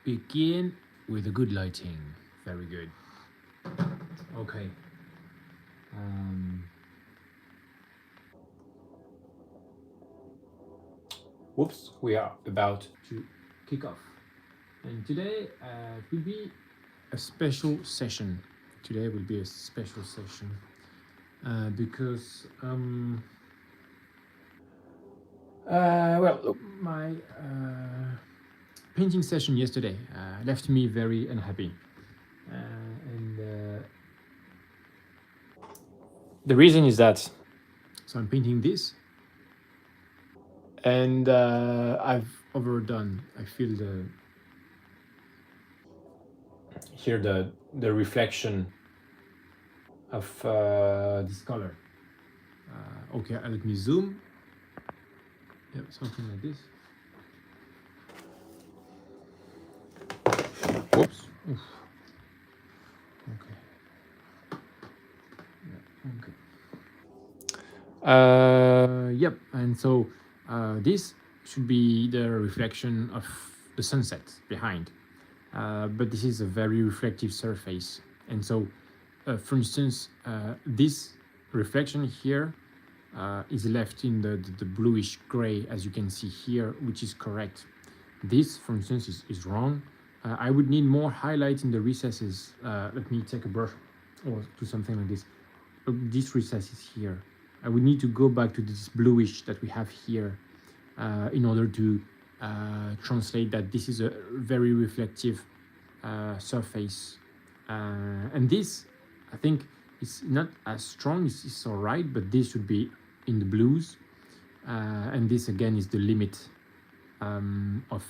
begin with a good lighting. Very good. Okay. Whoops, we are about to kick off. And today it will be a special session. Today will be a special session because well, look, my painting session yesterday left me very unhappy, and the reason is that so I'm painting this, and I've overdone. I feel the reflection of this color. Okay, let me zoom. Yeah, something like this. Whoops. Oof. Okay. Yeah, okay. Yep. And so this should be the reflection of the sunset behind. But this is a very reflective surface. And so, for instance, this reflection here is left in the bluish gray, as you can see here, which is correct. This, for instance, is wrong. I would need more highlight in the recesses. Let me take a brush or do something like this. This recess is here. I would need to go back to this bluish that we have here in order to translate that this is a very reflective surface. And this, I think, is not as strong. It's all right, but this should be in the blues. And this, again, is the limit of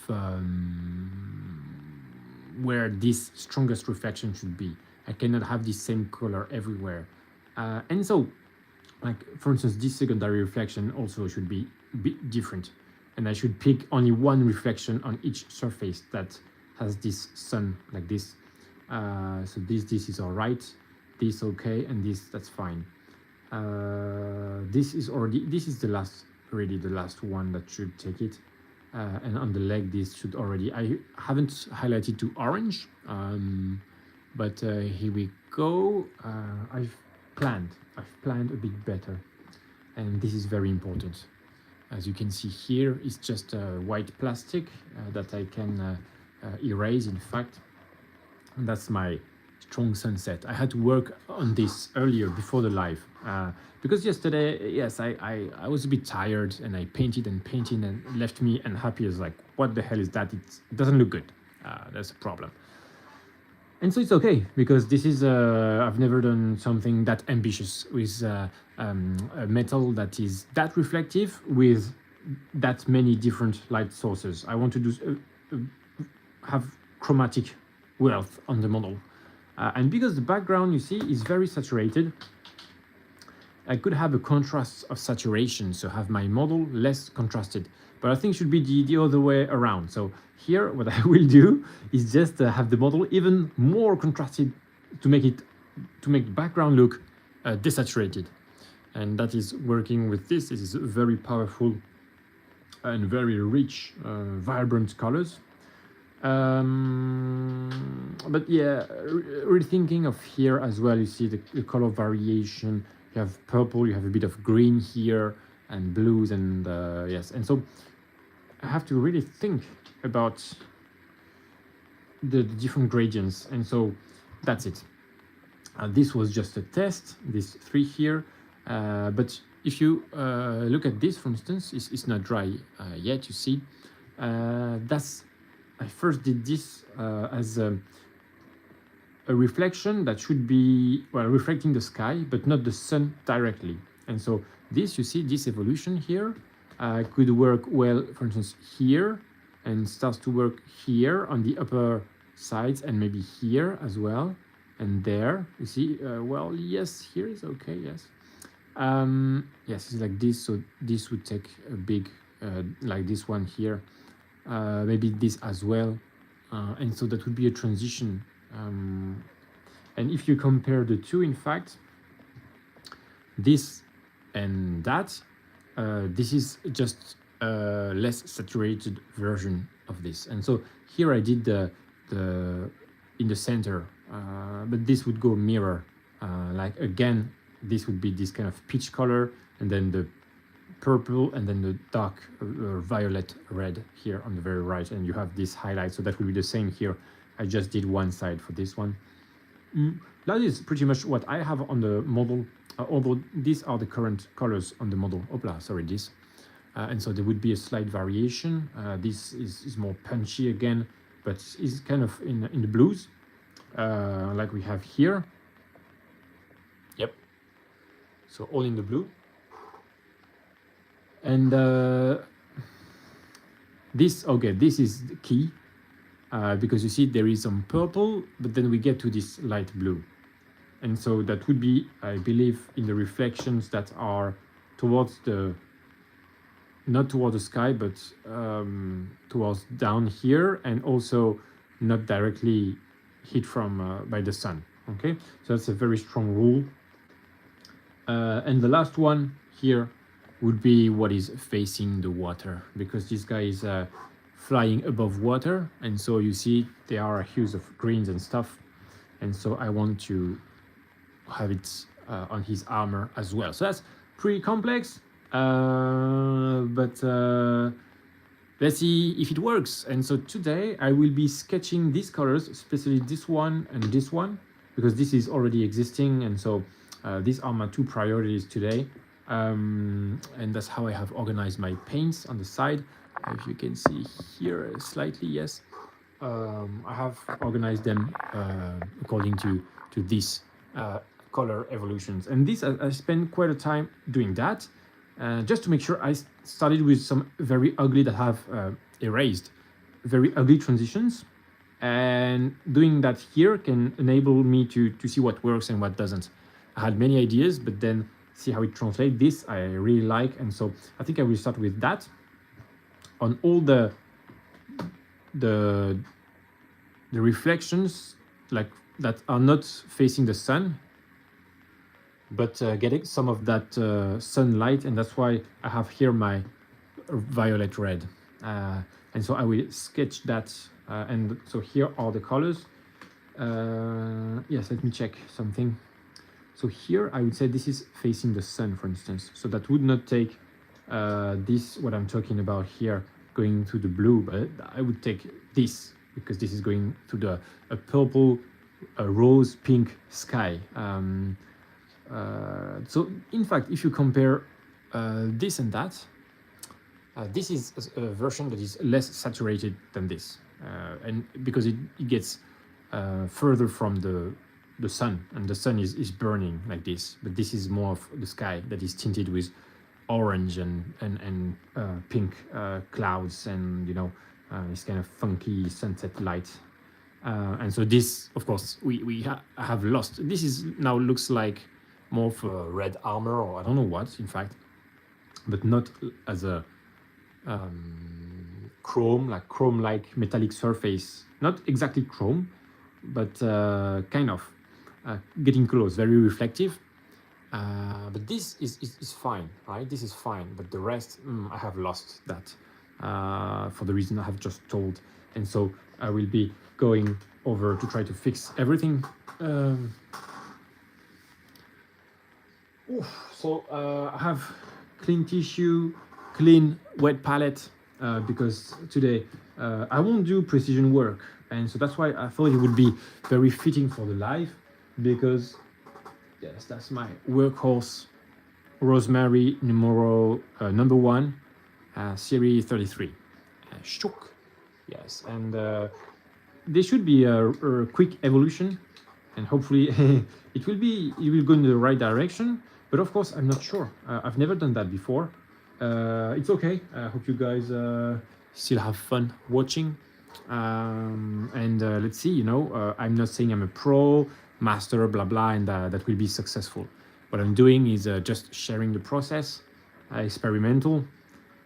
where this strongest reflection should be. I cannot have the same color everywhere. And so, like, for instance, this secondary reflection also should be a bit different. And I should pick only one reflection on each surface that has this sun like this. So this is all right, this okay, and this, that's fine. This is the last, really the last one that should take it. And on the leg, this should already, I haven't highlighted to orange, but here we go. I've planned a bit better, and this is very important. As you can see here, it's just white plastic that I can erase, in fact. And that's my strong sunset. I had to work on this earlier before the live because yesterday, yes, I was a bit tired and I painted and left me unhappy. As like, what the hell is that? It doesn't look good. That's a problem. And so it's okay because this is I've never done something that ambitious with a metal that is that reflective with that many different light sources. I want to do have chromatic wealth on the model. And because the background, you see, is very saturated, I could have a contrast of saturation, so have my model less contrasted. But I think it should be the other way around. So here, what I will do is just have the model even more contrasted to make the background look desaturated. And that is working with this. This is very powerful and very rich, vibrant colors. But yeah, rethinking of here as well, you see the color variation. You have purple, you have a bit of green here, and blues, and yes. And so I have to really think about the different gradients. And so that's it. This was just a test, this 3 here. But if you look at this, for instance, it's not dry yet, you see. I first did this as a reflection that should be, well, reflecting the sky, but not the sun directly. And so this, you see, this evolution here could work well, for instance, here, and starts to work here on the upper sides, and maybe here as well, and there, you see, well, yes, here is okay, yes. Yes, it's like this, so this would take a big, like this one here, maybe this as well, and so that would be a transition. And if you compare the two, in fact, this and that, this is just a less saturated version of this. And so here I did in the center, but this would go mirror. Like again, this would be this kind of peach color, and then the purple, and then the dark violet red here on the very right, and you have this highlight. So that will be the same here. I just did one side for this one. That is pretty much what I have on the model, although these are the current colors on the model. Opla, sorry, this. And so there would be a slight variation. This is more punchy again, but is kind of in the blues, like we have here. Yep. So all in the blue. And this is the key, because you see there is some purple, but then we get to this light blue. And so that would be, I believe, in the reflections that are towards the, not towards the sky, but towards down here, and also not directly hit from by the sun. Okay, so that's a very strong rule. And the last one here would be what is facing the water, because this guy is flying above water, and so you see there are hues of greens and stuff, and so I want to have it on his armor as well. So that's pretty complex, but let's see if it works. And so today I will be sketching these colors, especially this one and this one, because this is already existing, and so these are my two priorities today. And that's how I have organized my paints on the side. If you can see here slightly, yes, I have organized them according to this color evolutions, and this I spent quite a time doing that, just to make sure. I started with some very ugly that have erased very ugly transitions, and doing that here can enable me to see what works and what doesn't. I had many ideas, but then see how it translates. This I really like, and so I think I will start with that on all the reflections, like that are not facing the sun, but getting some of that sunlight, and that's why I have here my violet red, and so I will sketch that, and so here are the colors. Yes, let me check something. So here I would say this is facing the sun, for instance, so that would not take this, what I'm talking about here, going to the blue, but I would take this, because this is going to the purple, rose pink sky. So in fact, if you compare this and that, this is a version that is less saturated than this, and because it gets further from the sun, and the sun is burning like this, but this is more of the sky that is tinted with orange and pink clouds, and you know, this kind of funky sunset light. And so this, of course, we have lost. This is now looks like more of a red armor, or I don't know what, in fact, but not as a chrome-like metallic surface. Not exactly chrome, but kind of getting close, very reflective. But this is fine, right? This is fine, but the rest, I have lost that for the reason I have just told. And so I will be going over to try to fix everything. So I have clean tissue, clean wet palette, because today I won't do precision work, and so that's why I thought it would be very fitting for the live, because yes, that's my workhorse, Rosemary number 1, series 33. Shook. Yes, and there should be a quick evolution, and hopefully it will go in the right direction. But of course, I'm not sure. I've never done that before. It's okay. I hope you guys still have fun watching. And let's see, you know, I'm not saying I'm a pro, master, blah, blah, and that will be successful. What I'm doing is just sharing the process, experimental,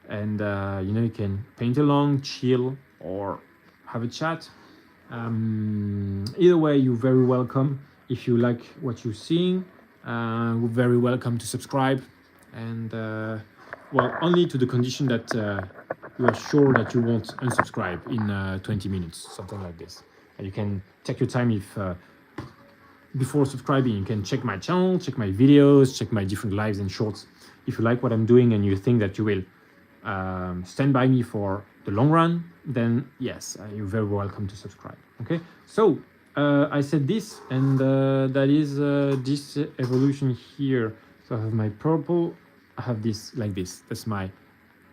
and, you know, you can paint along, chill, or have a chat. Either way, you're very welcome. If you like what you're seeing, you're very welcome to subscribe, and well, only to the condition that you are sure that you won't unsubscribe in 20 minutes, something like this. You can take your time if before subscribing. You can check my channel, check my videos, check my different lives and shorts. If you like what I'm doing and you think that you will stand by me for the long run, then yes, you're very welcome to subscribe. Okay, so I said this, and that is this evolution here. So I have my purple, I have this like this. That's my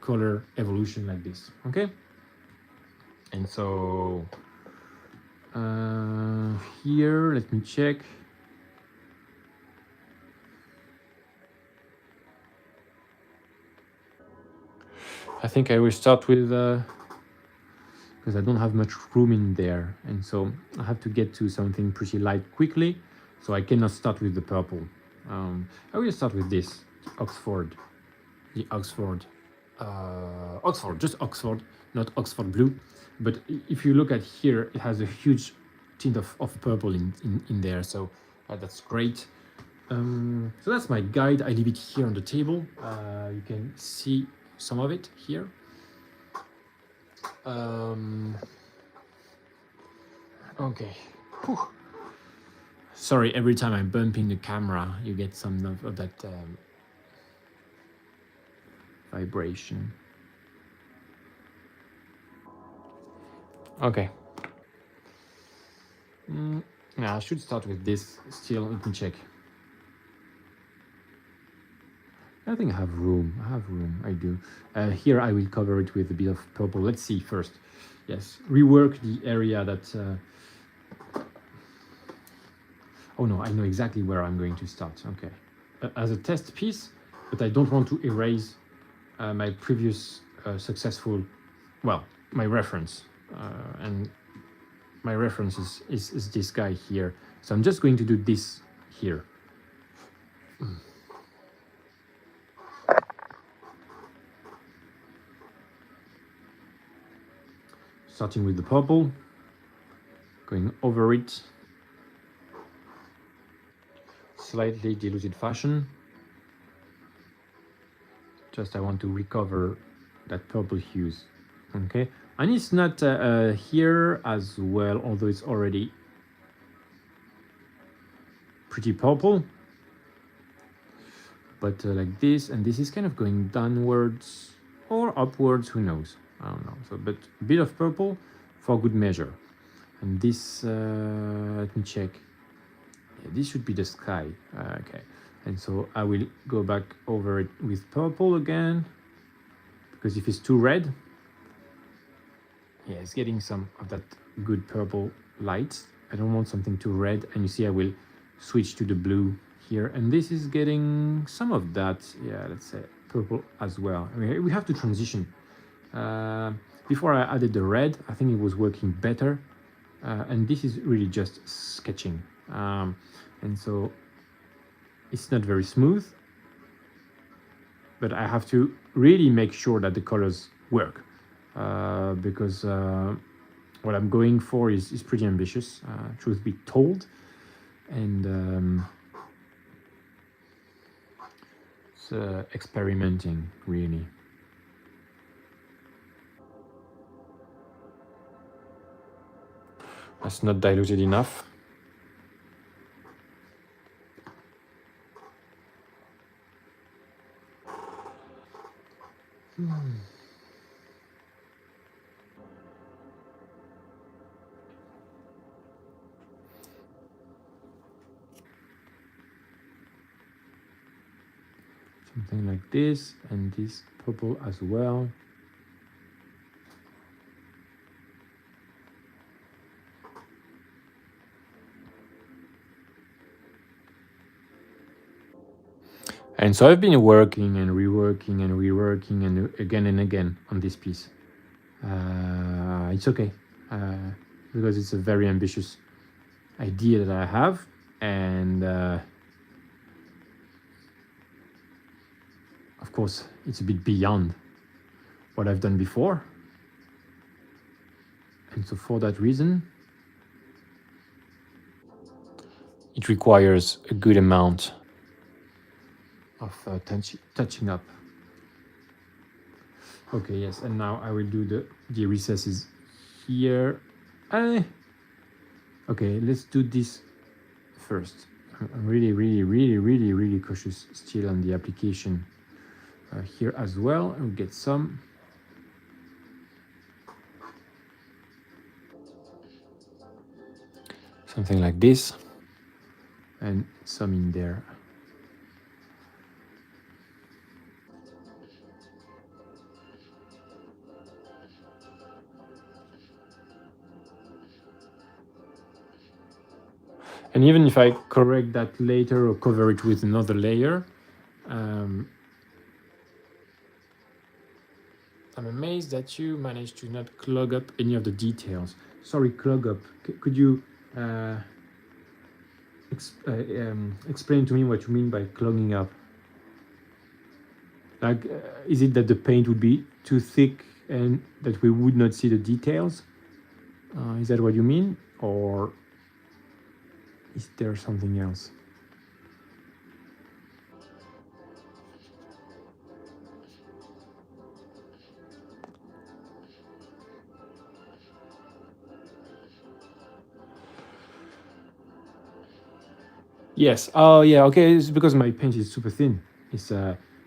color evolution like this. Okay, and so here, let me check. I think I will start with because I don't have much room in there, and so I have to get to something pretty light quickly, so I cannot start with the purple. I will start with this Oxford, the Oxford, just Oxford, not Oxford blue. But if you look at here, it has a huge tint of purple in there, so that's great. So that's my guide. I leave it here on the table. You can see some of it here. Okay. Whew. Sorry, every time I'm bumping the camera, you get some of that vibration. Okay. Yeah, I should start with this. Still, let me check. I think I have room. I do. Here I will cover it with a bit of purple. Let's see first. Yes, rework the area that... Oh no, I know exactly where I'm going to start. Okay. As a test piece, but I don't want to erase my previous successful... Well, my reference. And my reference is this guy here. So I'm just going to do this here. Starting with the purple, going over it, slightly diluted fashion. Just I want to recover that purple hues, okay? And it's not here as well, although it's already pretty purple. But like this, and this is kind of going downwards or upwards, who knows? I don't know. So, but a bit of purple for good measure. And this, let me check. Yeah, this should be the sky. Okay. And so I will go back over it with purple again, because if it's too red, yeah, it's getting some of that good purple light. I don't want something too red. And you see, I will switch to the blue here. And this is getting some of that, yeah, let's say purple as well. I mean, we have to transition. Before I added the red, I think it was working better. And this is really just sketching. And so it's not very smooth, but I have to really make sure that the colors work, because what I'm going for is pretty ambitious, truth be told. And it's experimenting, really. That's not diluted enough. Something like this, and this purple as well. And so I've been working and reworking and reworking and again on this piece. It's okay, because it's a very ambitious idea that I have, and of course it's a bit beyond what I've done before. And so for that reason, it requires a good amount of touching up. Okay, yes, and now I will do the recesses here. Okay, let's do this first. I'm really cautious still on the application here as well. I'll get some. Something like this. And some in there. And even if I correct that later or cover it with another layer, I'm amazed that you managed to not clog up any of the details. Sorry, clog up. Could you explain to me what you mean by clogging up? Like, is it that the paint would be too thick and that we would not see the details? Is that what you mean? Or is there something else? Yes. Oh, yeah. Okay. It's because my paint is super thin. It's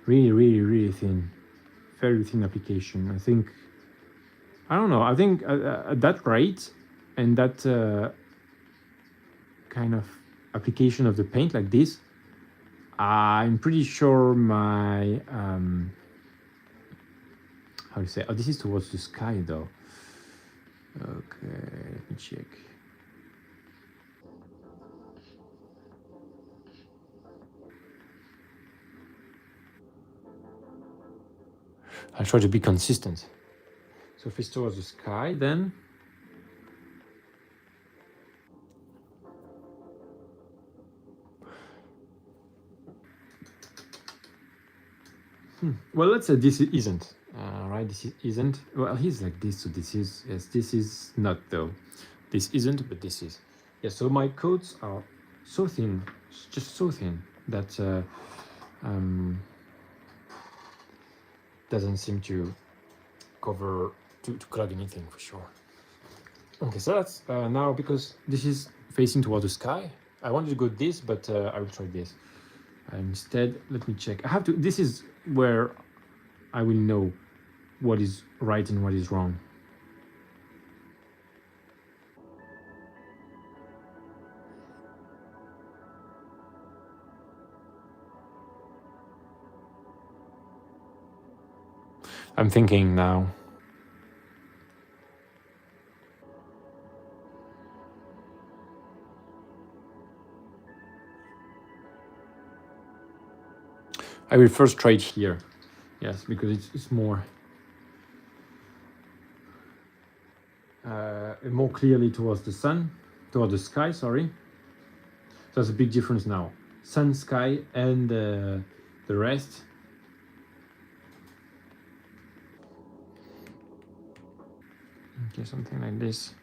really thin, very thin application. I think. I don't know. I think at that rate and that kind of application of the paint like this, I'm pretty sure my how to say? Oh, this is towards the sky though. Okay, let me check. I'll try to be consistent. So if it's towards the sky, then well, let's say this isn't. Right, this isn't. Well, he's like this, so this is. Yes, this is not though. This isn't, but this is. Yeah. So my coats are so thin, just so thin that doesn't seem to cover to clog anything for sure. Okay, so that's now because this is facing toward the sky. I wanted to go this, but I will try this. Instead, let me check. I have to. This is where I will know what is right and what is wrong. I'm thinking now. I will first try it here. Yes, because it's more more clearly towards the sun, toward the sky. Sorry. So there's a big difference now. Sun, sky, and the rest. Okay, something like this.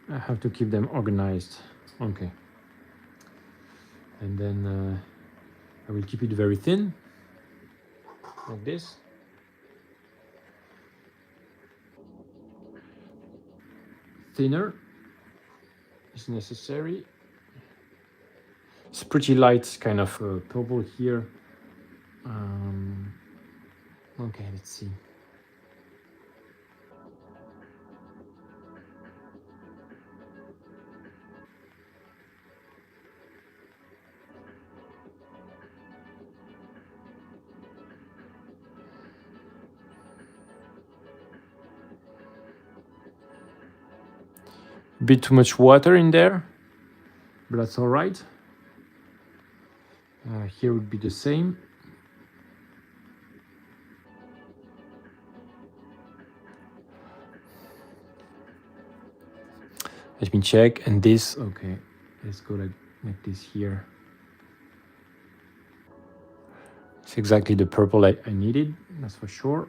I have to keep them organized. Okay. And then I will keep it very thin, like this. Thinner is necessary. It's pretty light, kind of purple here. Okay, let's see. A bit too much water in there, but that's all right. Here would be the same. Let me check. And this, okay, let's go like this here. It's exactly the purple I needed, that's for sure.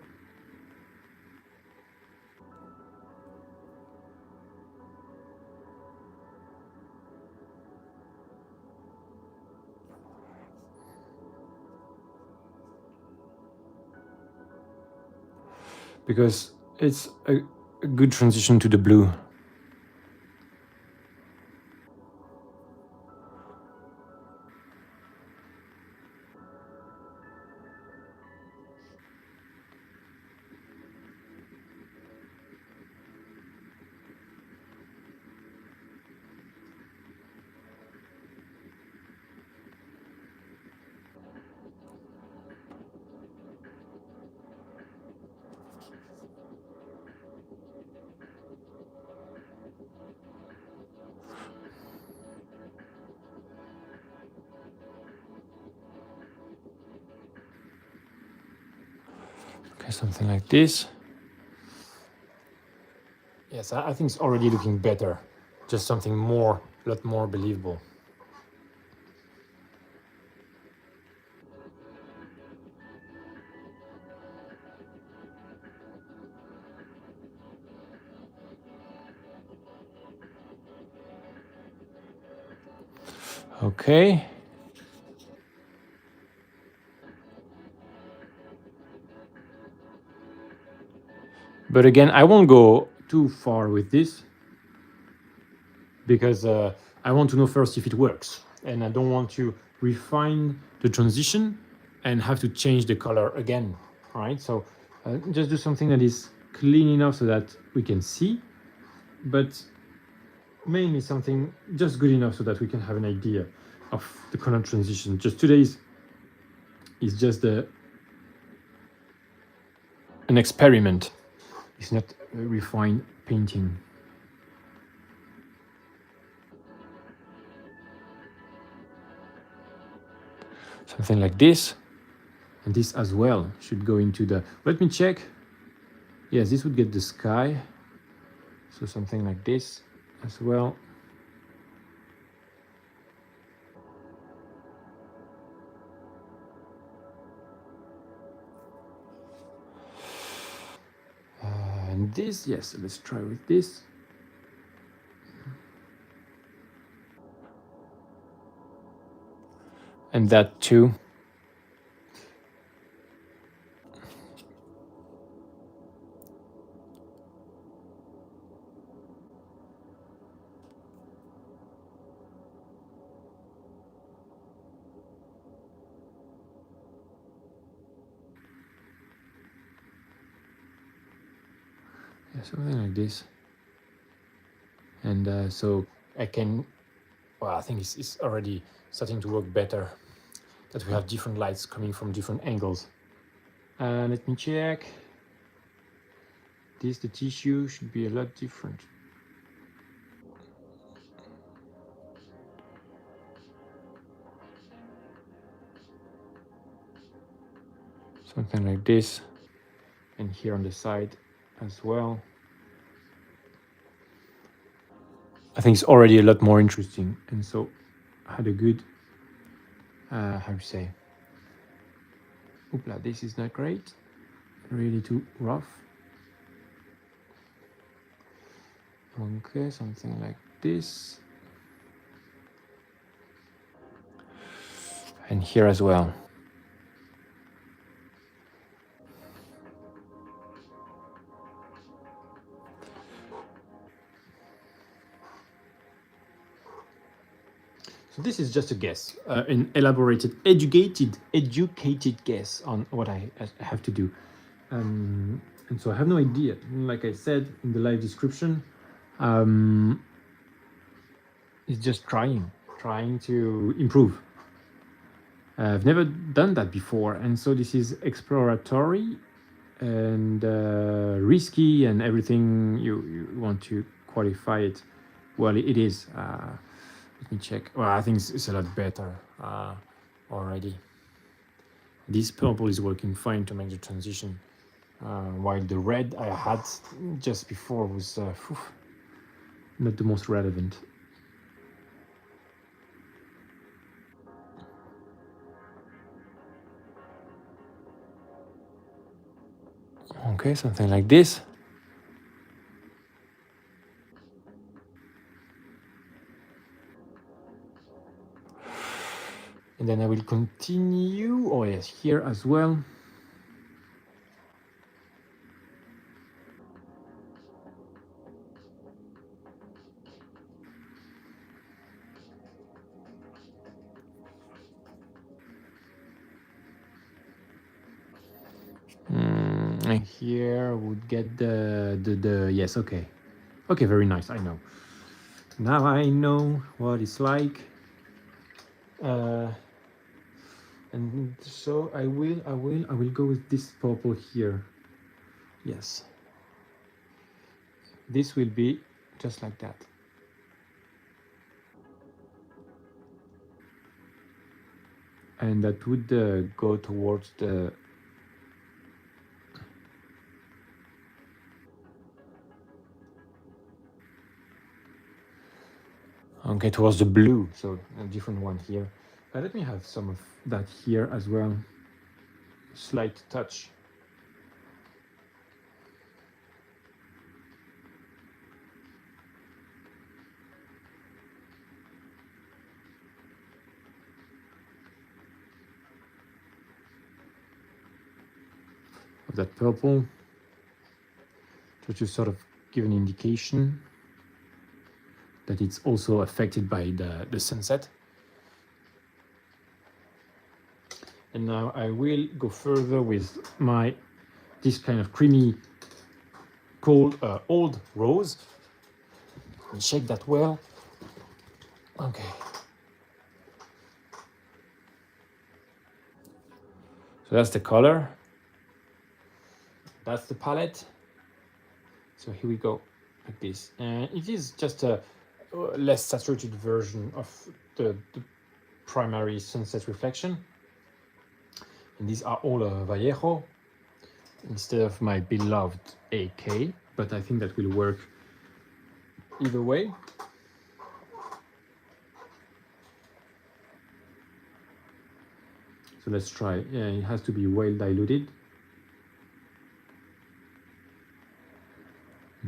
Because it's a good transition to the blue. Okay, something like this. Yes, I think it's already looking better. Just something more, a lot more believable. Okay. But again, I won't go too far with this because I want to know first if it works. And I don't want to refine the transition and have to change the color again, right? So just do something that is clean enough so that we can see, but mainly something just good enough so that we can have an idea of the color transition. Just today's is just an experiment. It's not a refined painting. Something like this. And this as well should go into the... Let me check. Yes, this would get the sky. So something like this as well. And this, yes, let's try with this. And that too. Yeah, something like this. And so I can, well, I think it's already starting to work better, that we have different lights coming from different angles. Let me check. The tissue should be a lot different. Something like this. And here on the side as well. I think it's already a lot more interesting. And so I had a good, how to say, oopla, this is not great. Really too rough. Okay, something like this. And here as well. So this is just a guess, an elaborated, educated guess on what I have to do. And so I have no idea. Like I said in the live description, it's just trying to improve. I've never done that before, and so this is exploratory and risky and everything you want to qualify it. Well, it is. Let me check. Well, I think it's a lot better already. This purple is working fine to make the transition, while the red I had just before was not the most relevant. Okay, something like this. And then I will continue. Oh yes, here as well. And here would get the yes, okay. Okay, very nice, I know. Now I know what it's like. And so I will go with this purple here. Yes. This will be just like that. And that would go towards the Okay, towards the blue, so a different one here. Let me have some of that here as well. Slight touch. Of that purple, to sort of give an indication that it's also affected by the sunset. And now I will go further with this kind of creamy, cold, old rose. And shake that well. Okay. So that's the color. That's the palette. So here we go, like this. And it is just a less saturated version of the primary sunset reflection. And these are all Vallejo instead of my beloved AK, but I think that will work either way. So let's try. Yeah, it has to be well diluted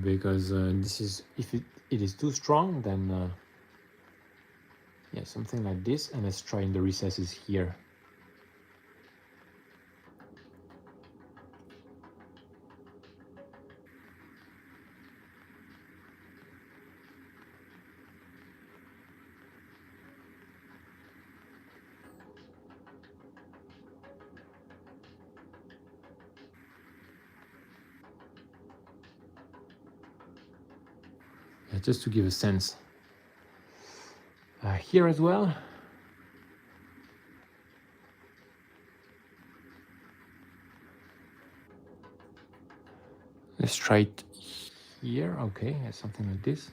because this is, if it is too strong, then yeah, something like this. And let's try in the recesses here. Yeah, just to give a sense. Here as well. Let's try it here. Okay, something like this.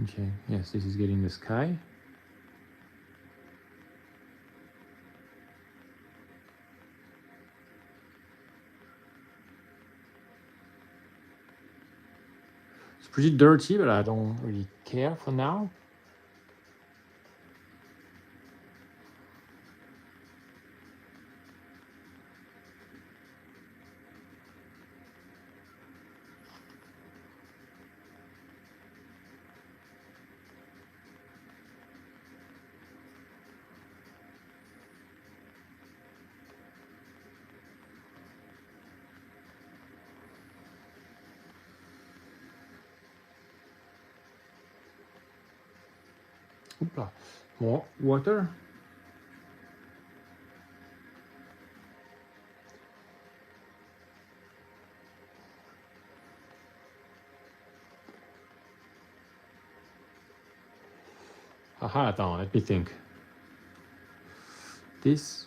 Okay, yes, this is getting the sky. It's pretty dirty, but I don't really care for now. Oopla. More water. Aha, attends, let me think. This.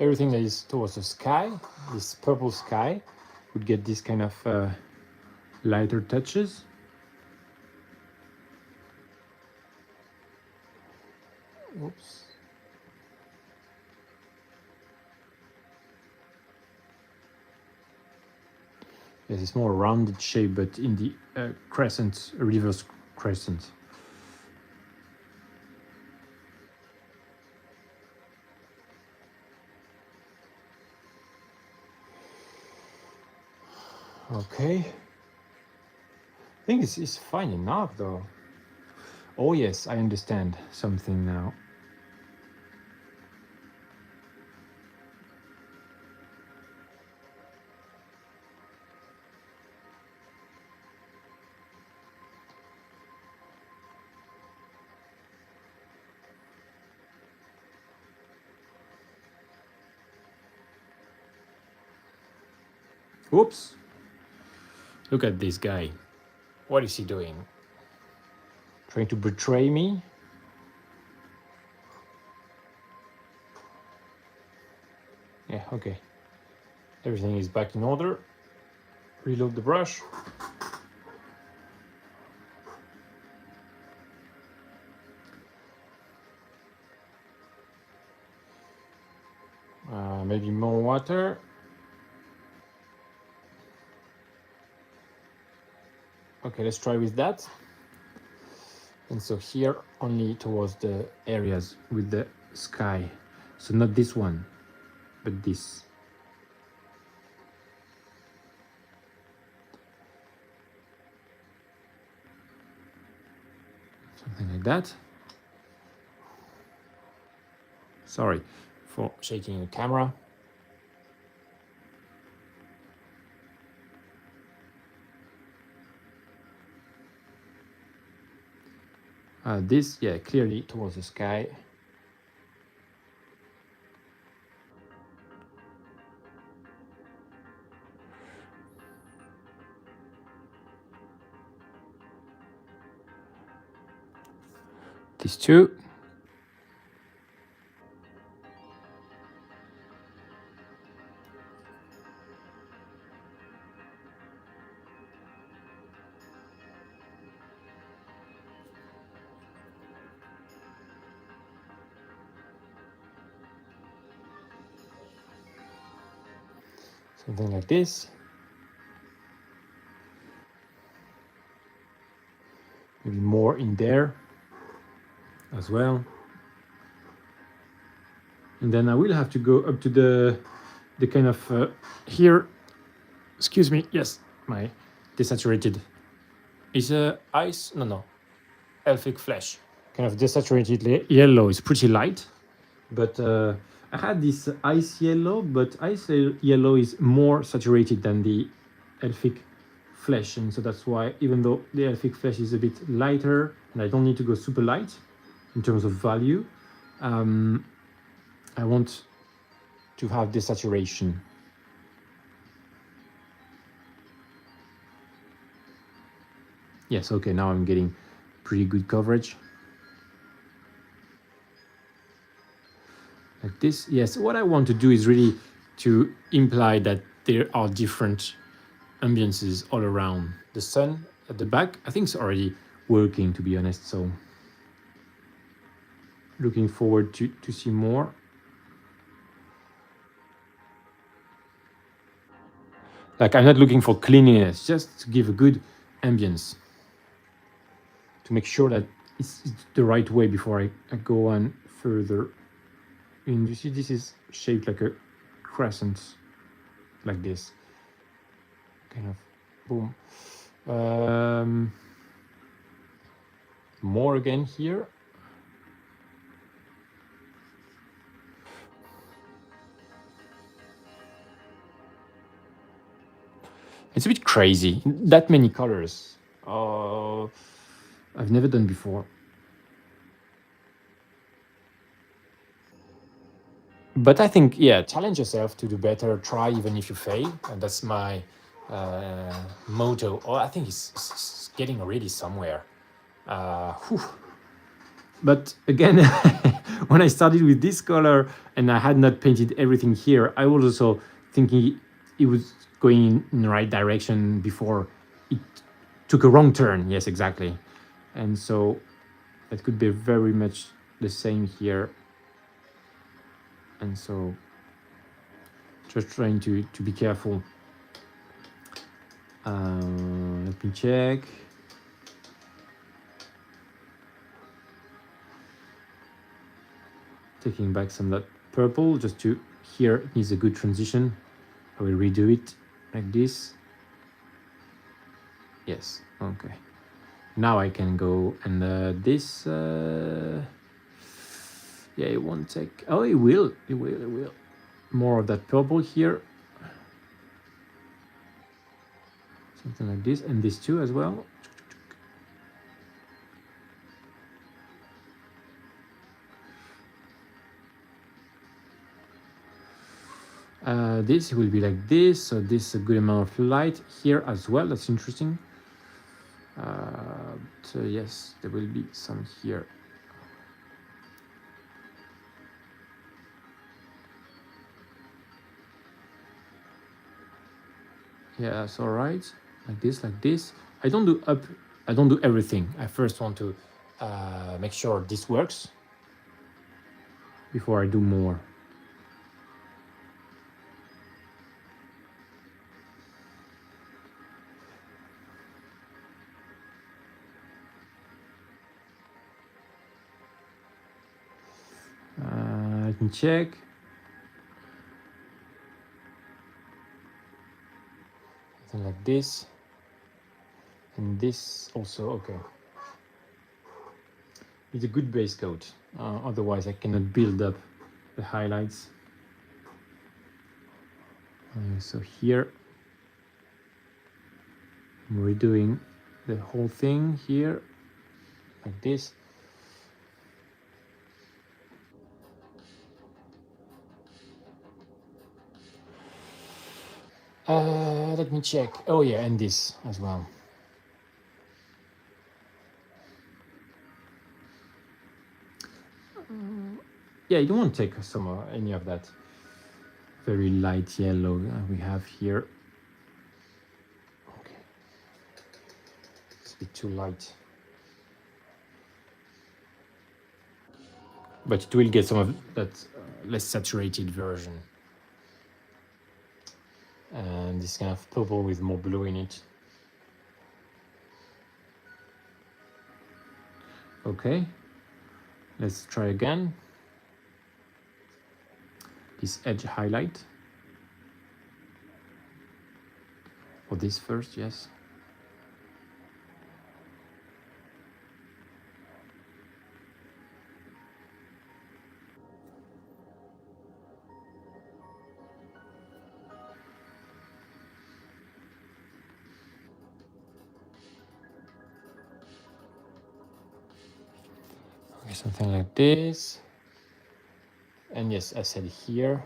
Everything that is towards the sky, this purple sky, would get this kind of lighter touches. Oops. Yes, it's more rounded shape, but in the crescent, reverse crescent. Okay. I think it's fine enough though. Oh yes, I understand something now. Oops. Look at this guy. What is he doing? Trying to betray me? Yeah, okay. Everything is back in order. Reload the brush. Maybe more water. Okay, let's try with that. And so here only towards the areas with the sky. So not this one, but this. Something like that. Sorry for shaking the camera. This, yeah, clearly towards the sky. These two. Something like this. Maybe more in there as well. And then I will have to go up to the kind of here. Excuse me. Yes, my desaturated is ice. No, elfic flesh. Kind of desaturated yellow is pretty light, but I had this ice yellow, but ice yellow is more saturated than the elfic flesh, and so that's why, even though the elfic flesh is a bit lighter and I don't need to go super light in terms of value, I want to have desaturation. Yes, okay, now I'm getting pretty good coverage. Like this. Yes, what I want to do is really to imply that there are different ambiances all around. The sun at the back, I think it's already working, to be honest, so looking forward to see more. Like, I'm not looking for cleanliness, just to give a good ambience, to make sure that it's the right way before I go on further. And you see, this is shaped like a crescent, like this, kind of, boom. More again here. It's a bit crazy, that many colors. I've never done before. But I think, yeah, challenge yourself to do better, try even if you fail. And that's my motto. Oh, I think it's getting already somewhere. But again, when I started with this color and I had not painted everything here, I was also thinking it was going in the right direction before it took a wrong turn. Yes, exactly. And so that could be very much the same here. And so just trying to be careful. Let me check. Taking back some of that purple just to, here it needs a good transition. I will redo it like this. Yes, okay. Now I can go and this, yeah, it won't take, oh, it will. More of that purple here. Something like this, and this too as well. This will be like this, so this is a good amount of light here as well. That's interesting. So yes, there will be some here. Yeah, that's all right. Like this, like this. I don't do everything. I first want to make sure this works before I do more. Let me check. Something like this. And this also, okay. It's a good base coat. Otherwise, I cannot build up the highlights. So here, I'm redoing the whole thing here, like this. Let me check. Oh yeah, and this as well. Yeah, you don't want to take any of that very light yellow we have here. Okay, it's a bit too light. But it will get some of that less saturated version. And this kind of purple with more blue in it. Okay, let's try again. This edge highlight. Or this first, yes. Okay, something like this. And yes, I said here.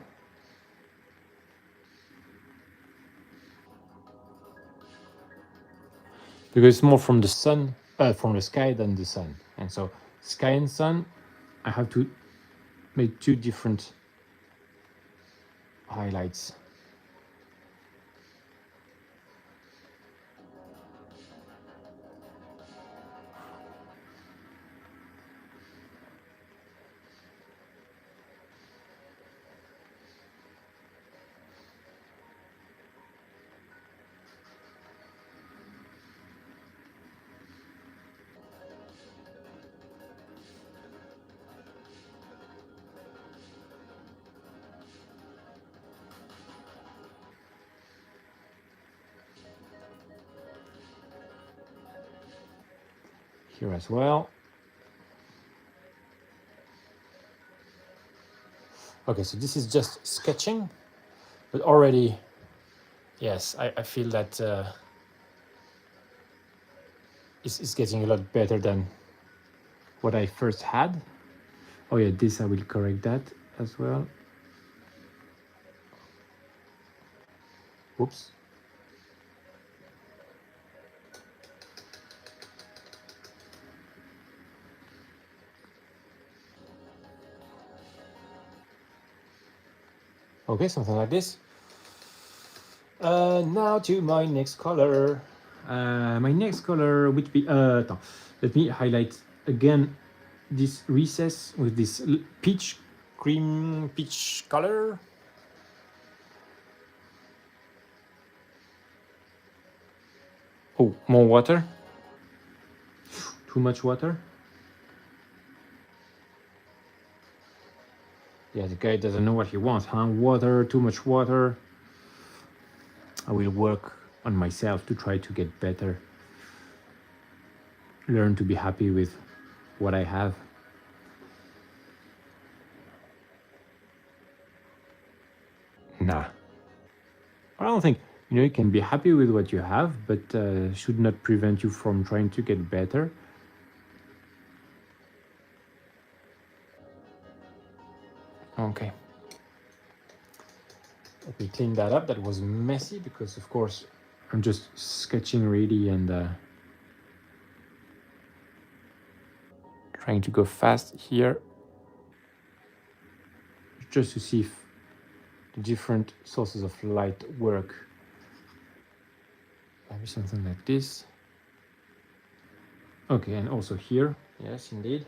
Because it's more from the sun, from the sky than the sun. And so sky and sun, I have to make two different highlights. Here as well. Okay, so this is just sketching, but already, yes, I feel that it's getting a lot better than what I first had. Oh yeah, this I will correct that as well. Whoops. Okay, something like this. Now to my next color. My next color, which be let me highlight again this recess with this cream peach color. Oh, more water. Too much water. Yeah, the guy doesn't know what he wants, huh? Water, too much water. I will work on myself to try to get better. Learn to be happy with what I have. Nah. I don't think, you can be happy with what you have, but should not prevent you from trying to get better. Okay. Let me clean that up. That was messy because, of course, I'm just sketching really and trying to go fast here just to see if the different sources of light work. Maybe something like this. Okay, and also here. Yes, indeed.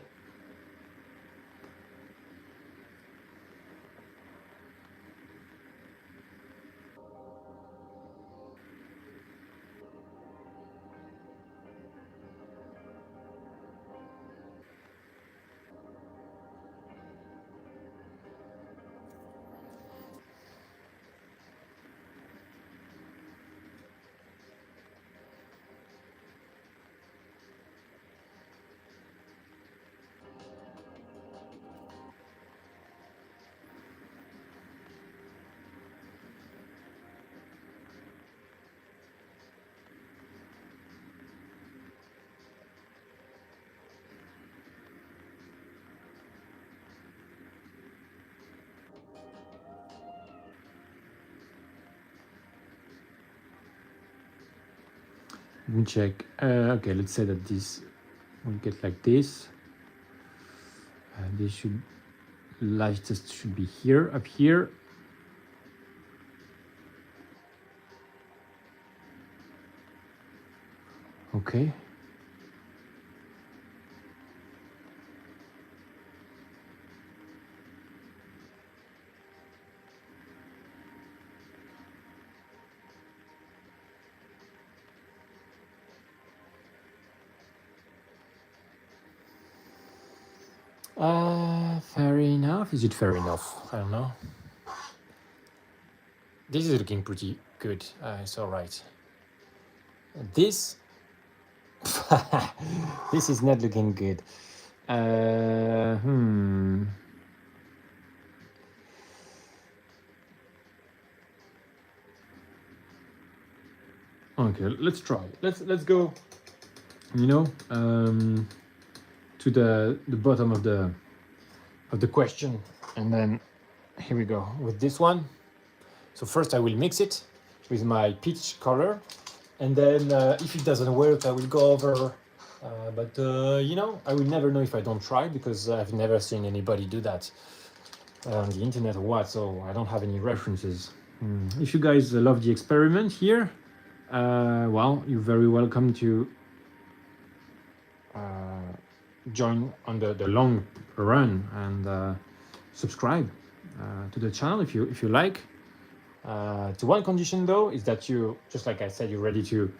Let me check. Okay, let's say that this will get like this. This should lightest should be here, up here. Okay. Fair enough. Is it fair enough? I don't know. This is looking pretty good. It's all right. This, this is not looking good. Okay, let's try. Let's go. You know, to the bottom of the question, and then here we go with this one. So first I will mix it with my peach color, and then if it doesn't work, I will go over. But you know, I will never know if I don't try, because I've never seen anybody do that on the internet or what, so I don't have any references. If you guys love the experiment here, well, you're very welcome to join on the long run and subscribe to the channel if you like. To one condition though, is that you, just like I said, you're ready to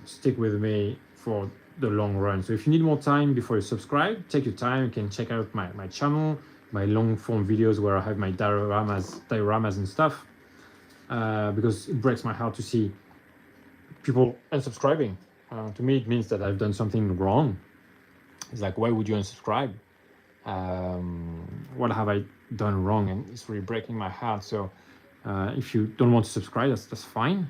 stick with me for the long run. So if you need more time before you subscribe, take your time. You can check out my channel, my long form videos where I have my dioramas and stuff, because it breaks my heart to see people unsubscribing. To me, it means that I've done something wrong. It's like, why would you unsubscribe? What have I done wrong? And it's really breaking my heart. So if you don't want to subscribe, that's fine.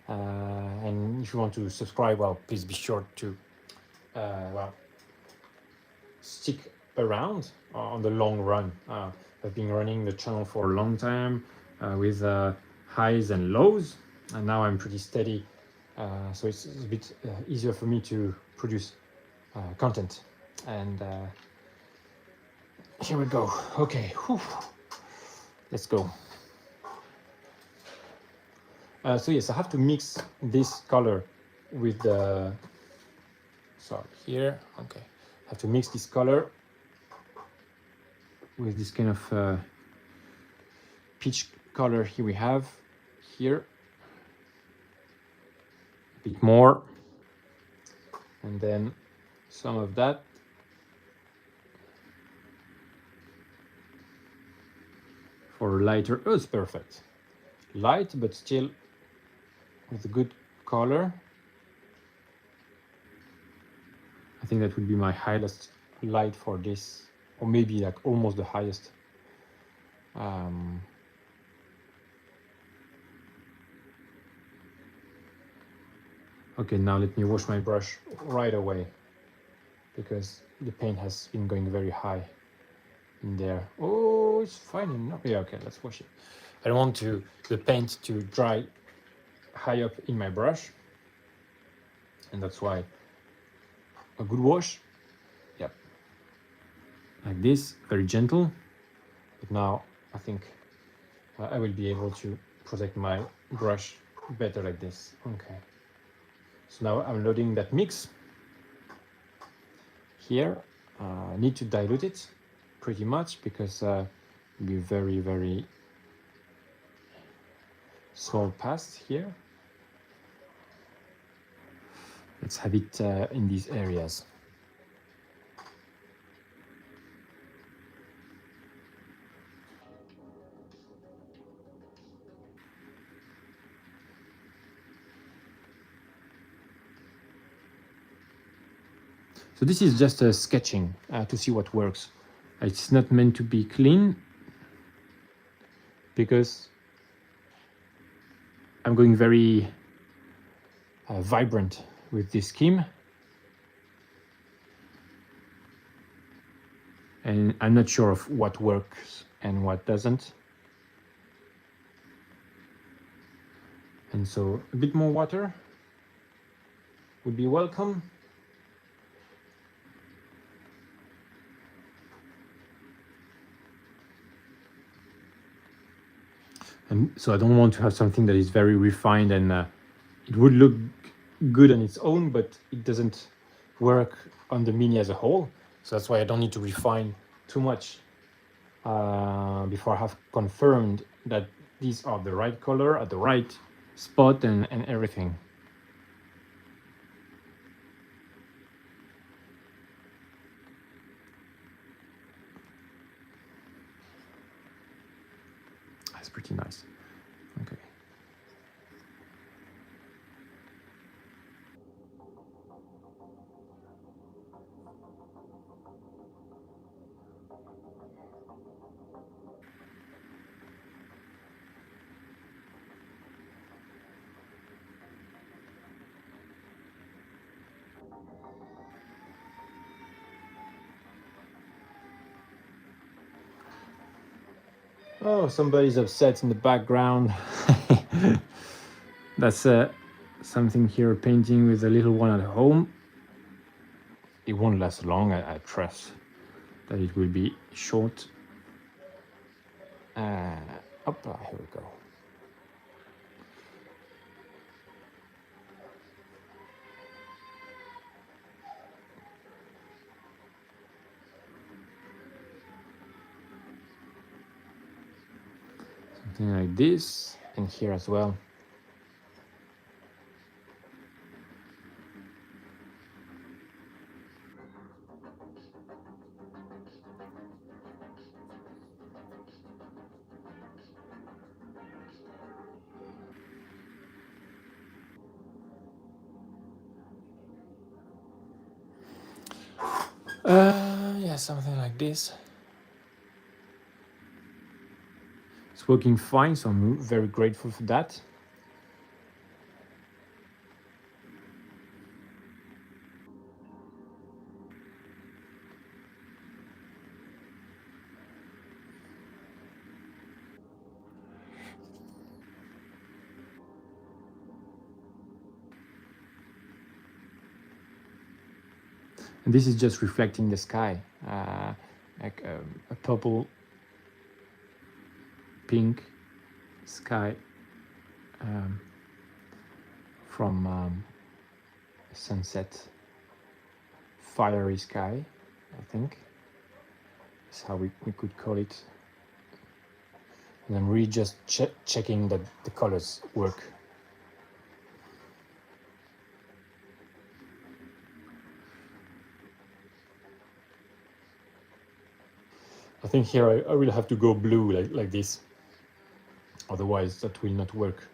And if you want to subscribe, well, please be sure to well, stick around on the long run. I've been running the channel for a long time with highs and lows, and now I'm pretty steady. So it's a bit easier for me to produce content. And here we go. Okay, whew. Let's go. So yes, I have to mix this color with the, sorry, here, okay. I have to mix this color with this kind of peach color here we have, here. A bit more. And then some of that. For lighter, oh, it's perfect. Light, but still with a good color. I think that would be my highest light for this, or maybe like almost the highest. Okay, now let me wash my brush right away, because the paint has been going very high in there. Oh, it's fine enough. Yeah, okay, let's wash it. I don't want the paint to dry high up in my brush, and that's why a good wash, yep, like this, very gentle. But now I think I will be able to protect my brush better like this. Okay, so now I'm loading that mix here. I need to dilute it pretty much because it'll be very small paste here. Let's have it in these areas. So this is just a sketching to see what works. It's not meant to be clean because I'm going very vibrant with this scheme. And I'm not sure of what works and what doesn't. And so a bit more water would be welcome. And so I don't want to have something that is very refined and it would look good on its own, but it doesn't work on the mini as a whole. So that's why I don't need to refine too much before I have confirmed that these are the right color at the right spot and everything. That's pretty nice. Okay. Oh, somebody's upset in the background. That's something here, painting with a little one at home. It won't last long, I trust that it will be short. Here we go. Something like this, and here as well. Yeah, something like this. It's working fine, so I'm very grateful for that. And this is just reflecting the sky, like a purple, pink sky from sunset, fiery sky, I think. That's how we could call it. And I'm really just checking that the colors work. I think here I will have to go blue like this. Otherwise that will not work.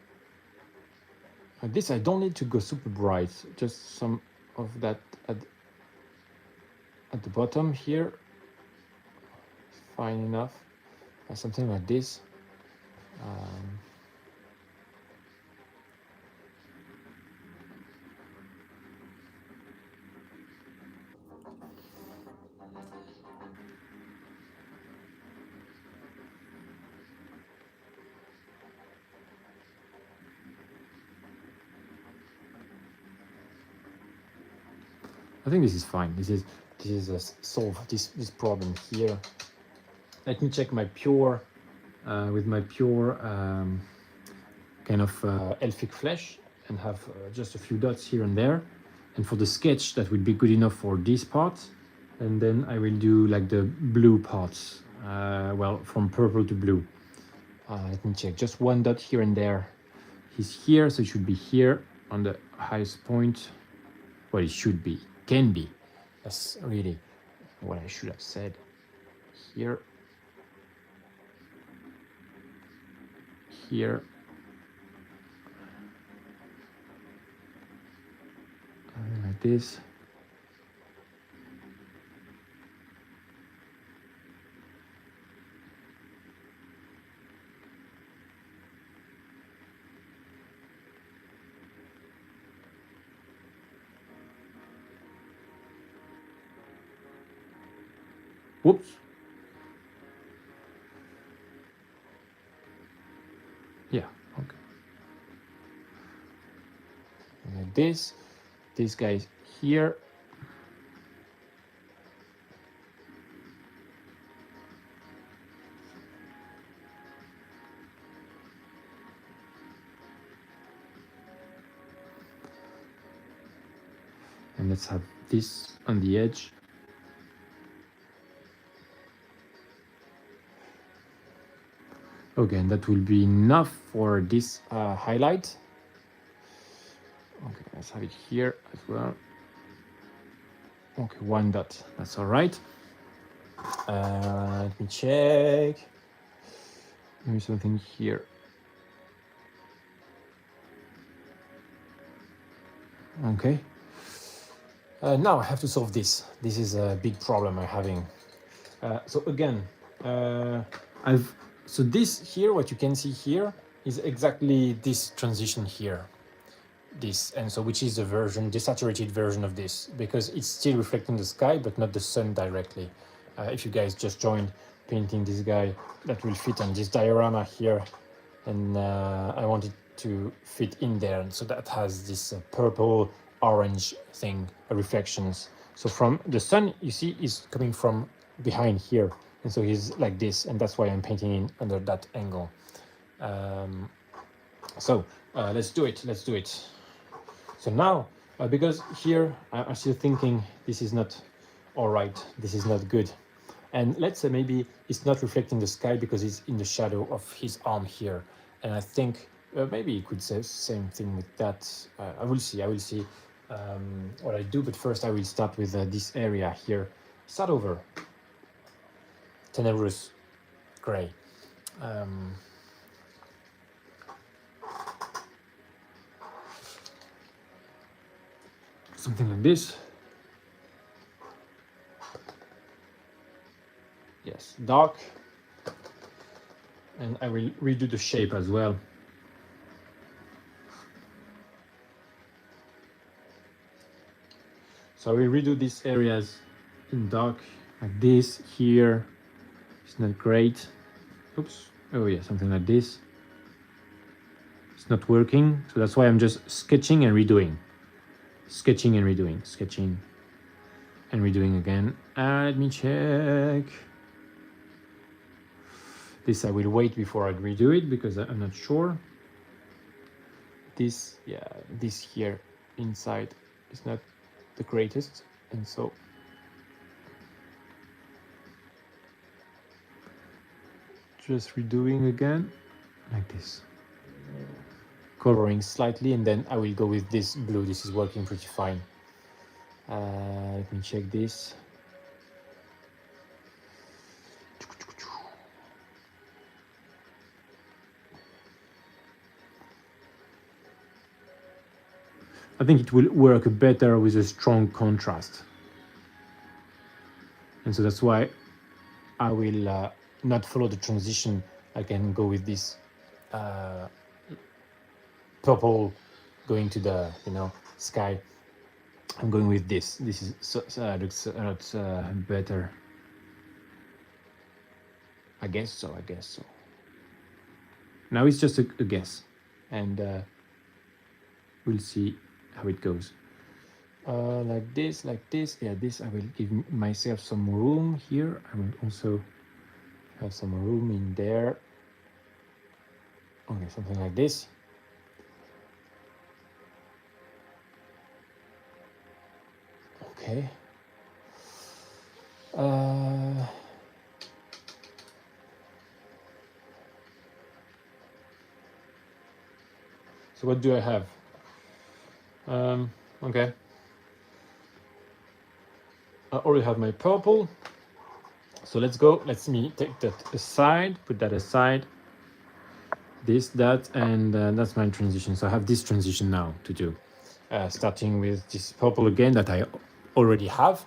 Like this I don't need to go super bright, just some of that at the bottom here. Fine enough. Something like this. I think this is fine. This is solve this problem here. Let me check my pure with my pure kind of elfic flesh and have just a few dots here and there. And for the sketch, that would be good enough for this part. And then I will do like the blue parts. Well, from purple to blue. Let me check. Just one dot here and there. He's here, so it should be here on the highest point. Well, it should be, can be. That's really what I should have said. Here. Here. Like this. Whoops. Yeah, okay. And like this guy's here. And let's have this on the edge. Okay, and that will be enough for this highlight. Okay, let's have it here as well. Okay, one dot, that's all right. Let me check. Maybe something here. Okay. Now I have to solve this. This is a big problem I'm having. So again, so this here, what you can see here is exactly this transition here. This, and so which is the version, the saturated version of this, because it's still reflecting the sky, but not the sun directly. If you guys just joined painting this guy, that will fit on this diorama here. And I want it to fit in there. And so that has this purple orange thing, reflections. So from the sun, you see, is coming from behind here. And so he's like this, and that's why I'm painting in under that angle. So let's do it, let's do it. So now, because here I'm still thinking this is not all right, this is not good. And let's say maybe it's not reflecting the sky because it's in the shadow of his arm here. And I think maybe you could say the same thing with that. I will see what I do, but first I will start with this area here. Start over. Tenebrous gray. Something like this. Yes, dark. And I will redo the shape as well. So I will redo these areas in dark, like this here. It's not great. Oops. Oh yeah, something like this. It's not working, so that's why I'm just sketching and redoing. Sketching and redoing, sketching and redoing again. Let me check. This I will wait before I redo it because I'm not sure. This, yeah, this here inside is not the greatest, and so just redoing again like this. Coloring slightly, and then I will go with this blue. This is working pretty fine. Let me check this. I think it will work better with a strong contrast. And so that's why I will not follow the transition. I can go with this purple going to the sky. I'm going with this. This is looks a lot better. I guess so. Now it's just a guess, and we'll see how it goes. like this. Yeah, this I will give myself some room here. I will also have some room in there. Okay, something like this. Okay. So what do I have? Okay. I already have my purple. So let's go. Let me take that aside, put that aside. This, that, and that's my transition. So I have this transition now to do. Starting with this purple again that I already have.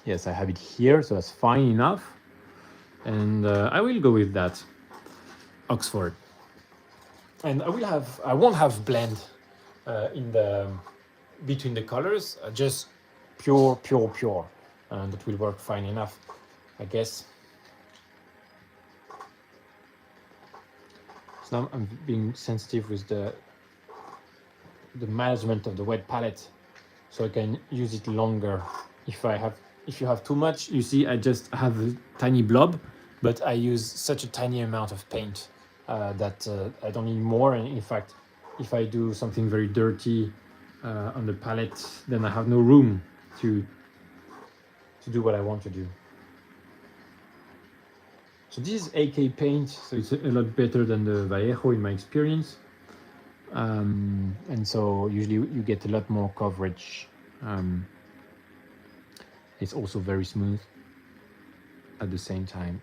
Yes, I have it here, so that's fine enough. And I will go with that. Oxford. And I won't have blend in the between the colors, just pure. That will work fine enough, I guess. So now I'm being sensitive with the management of the wet palette, so I can use it longer. If you have too much, you see, I just have a tiny blob, but I use such a tiny amount of paint that I don't need more. And in fact, if I do something very dirty on the palette, then I have no room to do what I want to do. So this is AK paint, so it's a lot better than the Vallejo in my experience. And so usually you get a lot more coverage. It's also very smooth at the same time.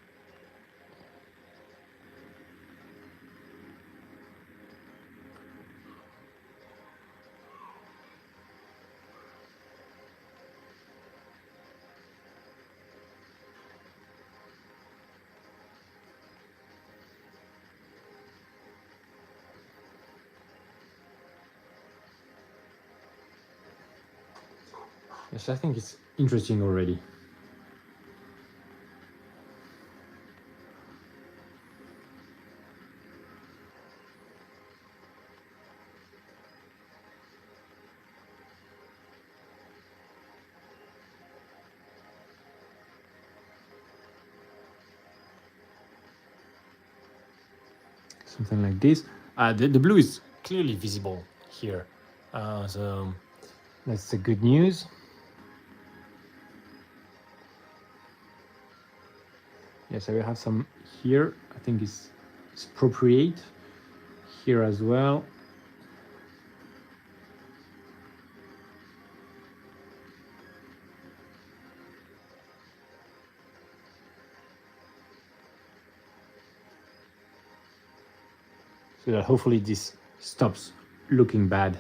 Yes, I think it's interesting already. Something like this. The blue is clearly visible here. So that's the good news. Yes, I will have some here. I think it's appropriate here as well. So that hopefully this stops looking bad.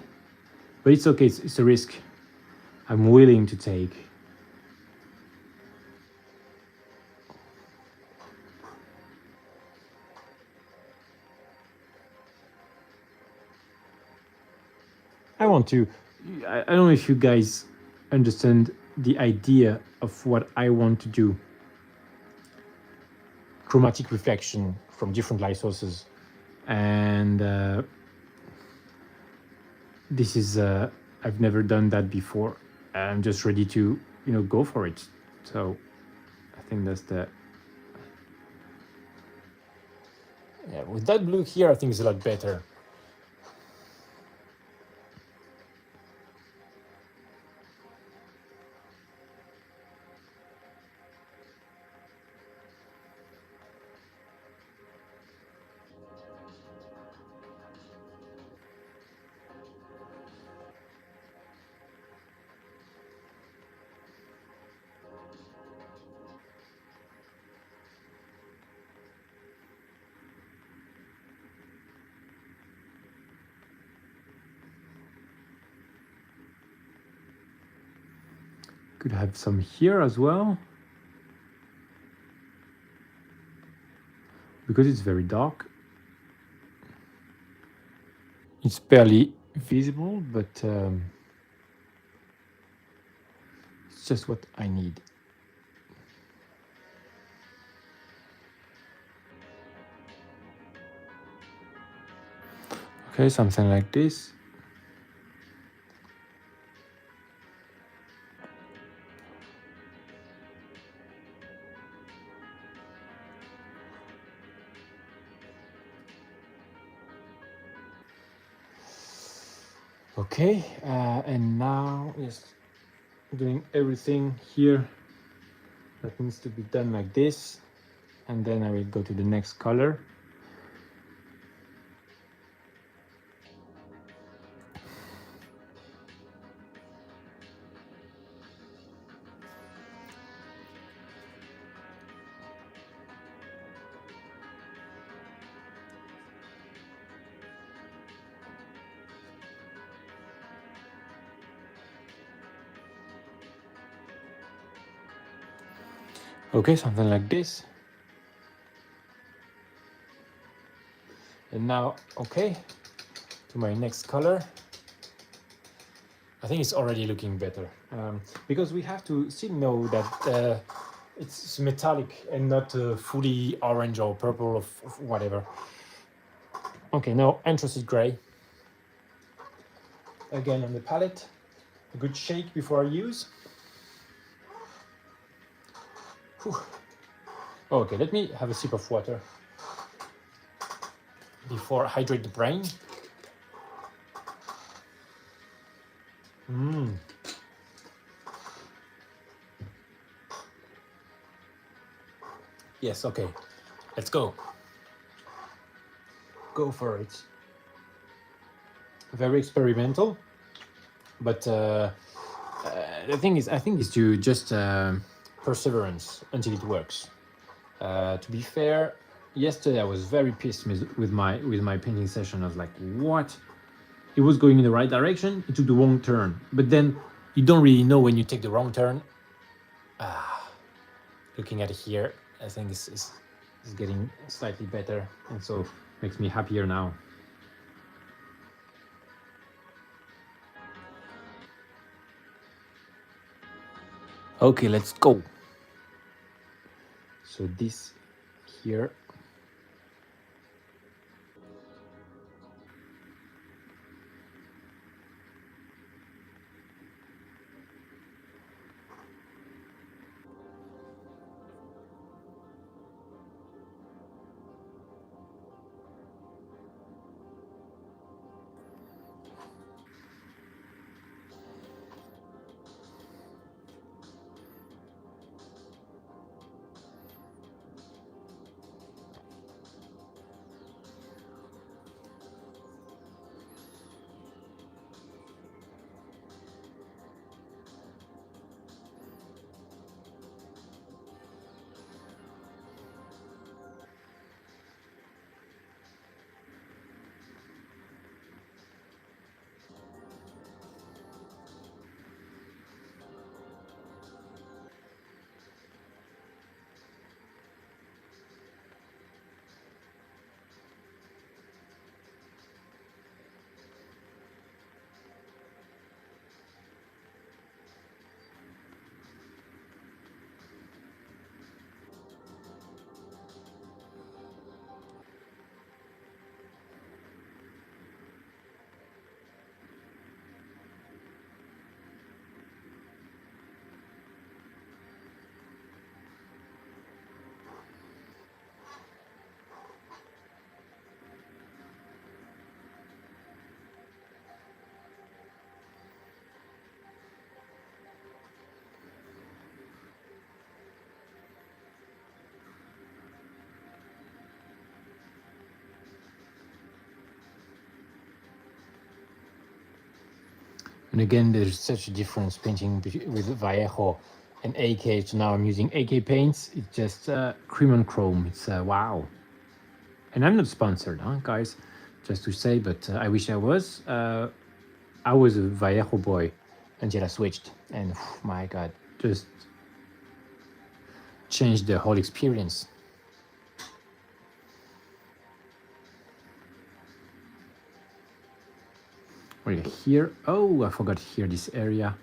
But it's okay, it's a risk I'm willing to take. I don't know if you guys understand the idea of what I want to do. Chromatic reflection from different light sources. And this is, I've never done that before. I'm just ready to, go for it. So I think that's yeah, with that blue here, I think it's a lot better. Could have some here as well. Because it's very dark. It's barely visible, but it's just what I need. Okay, something like this. Okay, and now just doing everything here that needs to be done like this, and then I will go to the next color. Okay, something like this. And now, okay, to my next color. I think it's already looking better, because we have to still know that it's metallic and not fully orange or purple or whatever. Okay, now entrusted gray. Again on the palette, a good shake before I use. Whew. Okay, let me have a sip of water before I hydrate the brain. Yes, okay, let's go. Go for it. Very experimental, but the thing is, I think is to just perseverance until it works. To be fair, yesterday I was very pissed with my painting session. I was like, what? It was going in the right direction, it took the wrong turn. But then you don't really know when you take the wrong turn. Looking at it here, I think it's getting slightly better, and so makes me happier now. Okay, let's go. So this here. And again, there's such a difference painting with Vallejo and AK. So now I'm using AK paints. It's just cream on chrome. It's wow. And I'm not sponsored, huh, guys? Just to say, but I wish I was. I was a Vallejo boy until I switched, and my God, just changed the whole experience. We're here. Oh, I forgot here this area.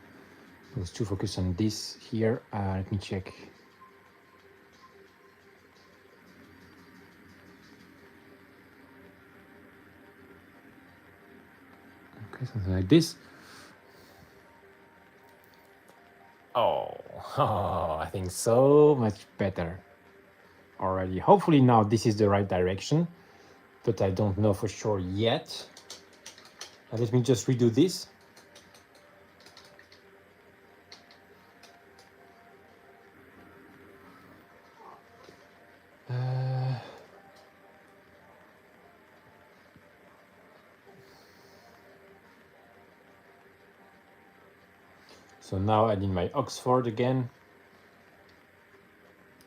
I was too focused on this here. Let me check. Okay, something like this. Oh, I think so much better already. Hopefully now this is the right direction, but I don't know for sure yet. Let me just redo this. So now I need my Oxford again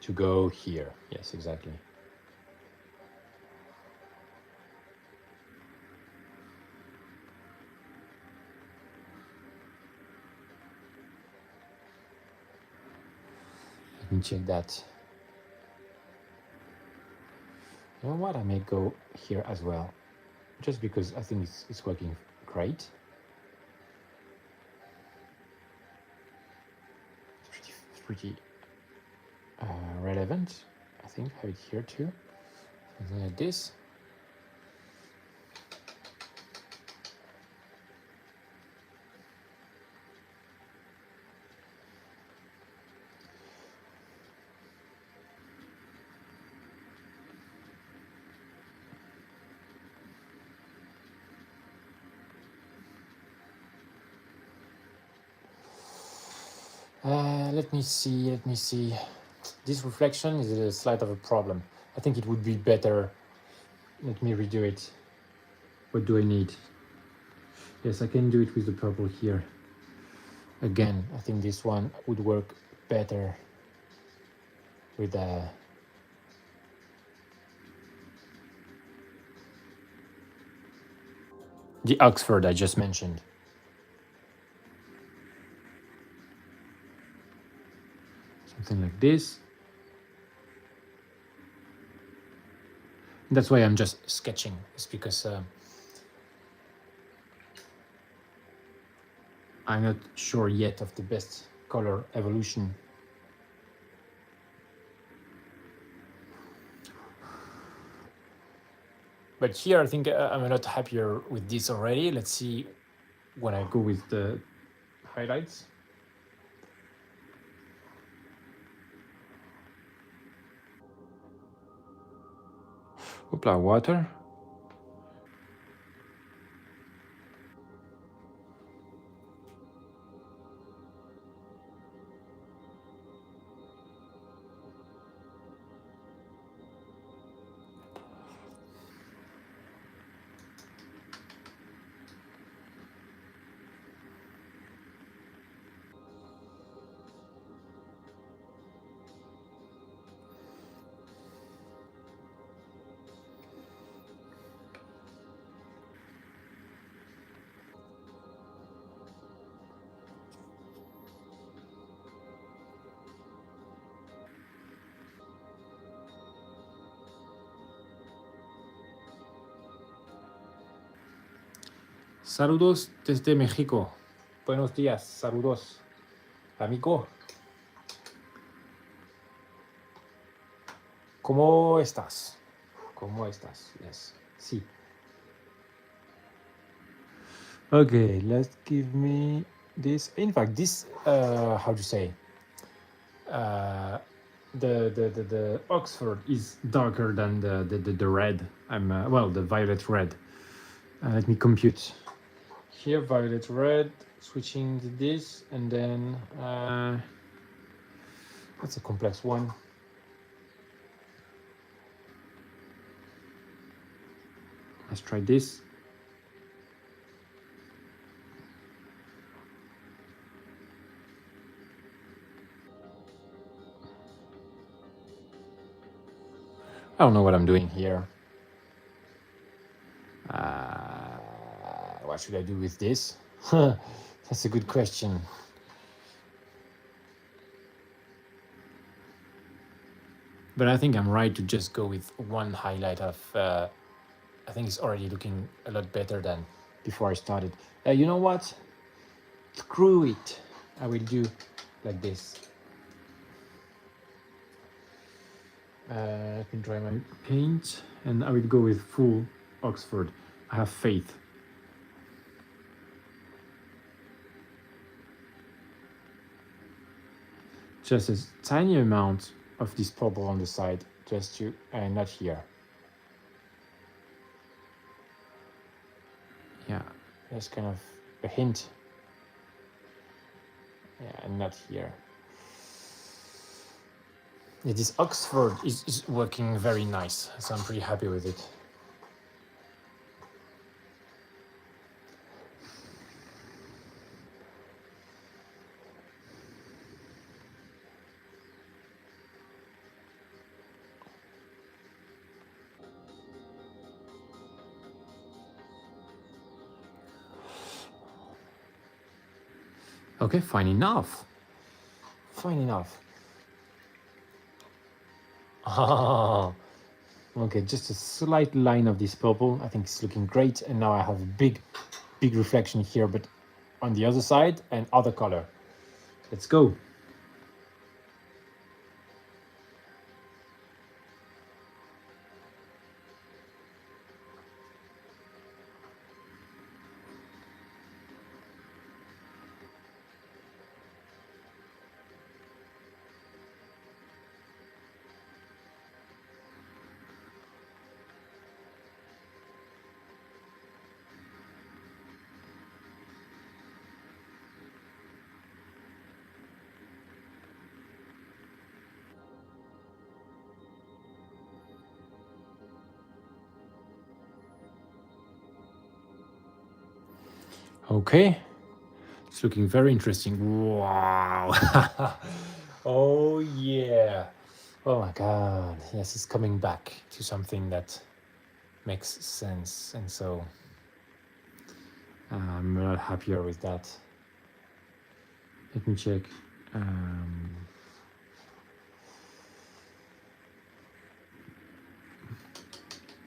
to go here. Yes, exactly. Let me check that. You know what? I may go here as well, just because I think it's working great. It's pretty relevant. I think have it here too. Something like this. Let me see. This reflection is a slight of a problem. I think it would be better. Let me redo it. What do I need? Yes, I can do it with the purple here. Again, I think this one would work better with the Oxford I just mentioned. Something like this. That's why I'm just sketching. It's because I'm not sure yet of the best color evolution. But here I think I'm a lot happier with this already. Let's see when I go with the highlights. Hoopla, water. Saludos desde México. Buenos días, saludos, amigo. ¿Cómo estás? ¿Cómo estás? Yes. Sí. Okay, let's give me this. In fact, this how to say? The Oxford is darker than the red. Well, the violet red. Let me compute. Here, violet red. Switching to this, and then that's a complex one. Let's try this. I don't know what I'm doing here. What should I do with this? That's a good question. But I think I'm right to just go with one highlight of, I think it's already looking a lot better than before I started. You know what? Screw it. I will do like this. I can dry my paint and I will go with full Oxford. I have faith. Just a tiny amount of this purple on the side, just to, not here. Yeah, There's kind of a hint. Yeah, and not here. Yeah, this Oxford is working very nice, so I'm pretty happy with it. Okay, fine enough. Fine enough. Ah, okay, just a slight line of this purple. I think it's looking great. And now I have a big reflection here, but on the other side and other color. Let's go. Okay, it's looking very interesting. Wow. Oh yeah. Oh my god. Yes, it's coming back to something that makes sense, and so I'm a lot happier with that. Let me check.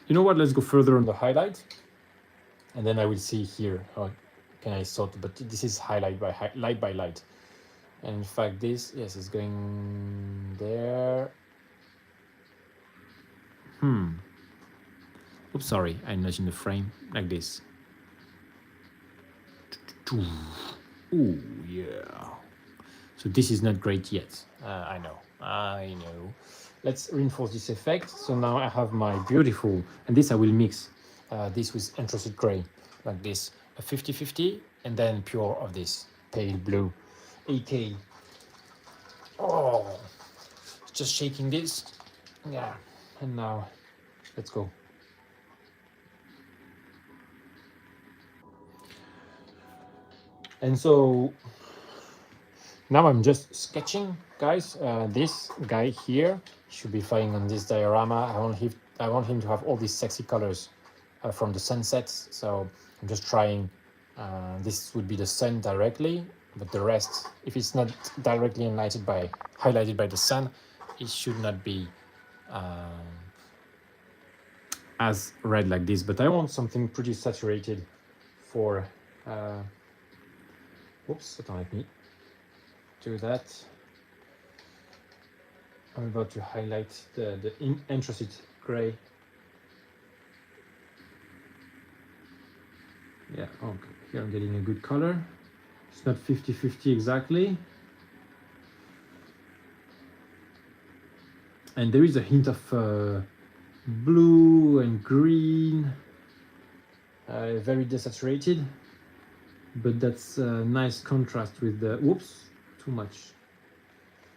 You know what? Let's go further on the highlight, and then I will see here how can I sort. But this is highlight by light by light, and in fact, this is going there. Oops, sorry, I'm not in the frame like this. Ooh, yeah. So this is not great yet. I know. Let's reinforce this effect. So now I have my beautiful, and this I will mix this with anthracite gray, like this, a 50-50, and then pure of this pale blue, AK. Oh, just shaking this. Yeah, and now let's go. And so now I'm just sketching, guys. This guy here should be flying on this diorama. I want him to have all these sexy colors from the sunsets. So I'm just trying. This would be the sun directly, but the rest, if it's not directly highlighted by the sun, it should not be as red like this. But I want something pretty saturated for. Oops, don't let me do that. I'm about to highlight the anthracite gray. Yeah, okay, here I'm getting a good color. It's not 50-50 exactly. And there is a hint of blue and green, very desaturated, but that's a nice contrast with the, whoops, too much.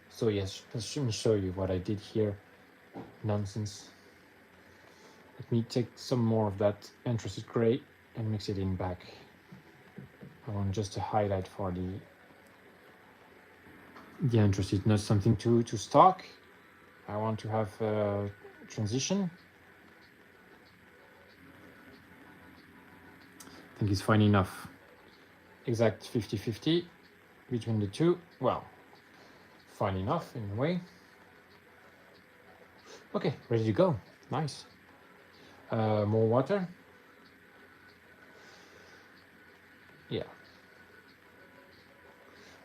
So yes, let me show you what I did here. Nonsense. Let me take some more of that anthracite gray and mix it in back. I want just a highlight for the anthracite, not something too stark. I want to have a transition. I think it's fine enough. Exact 50-50 between the two. Well, fine enough in a way. Okay, ready to go. Nice. More water. Yeah.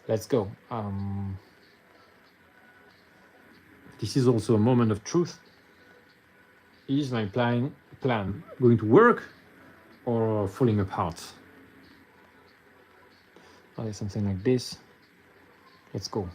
Let's go. This is also a moment of truth. Is my plan going to work or falling apart? Oh, something like this. Let's go.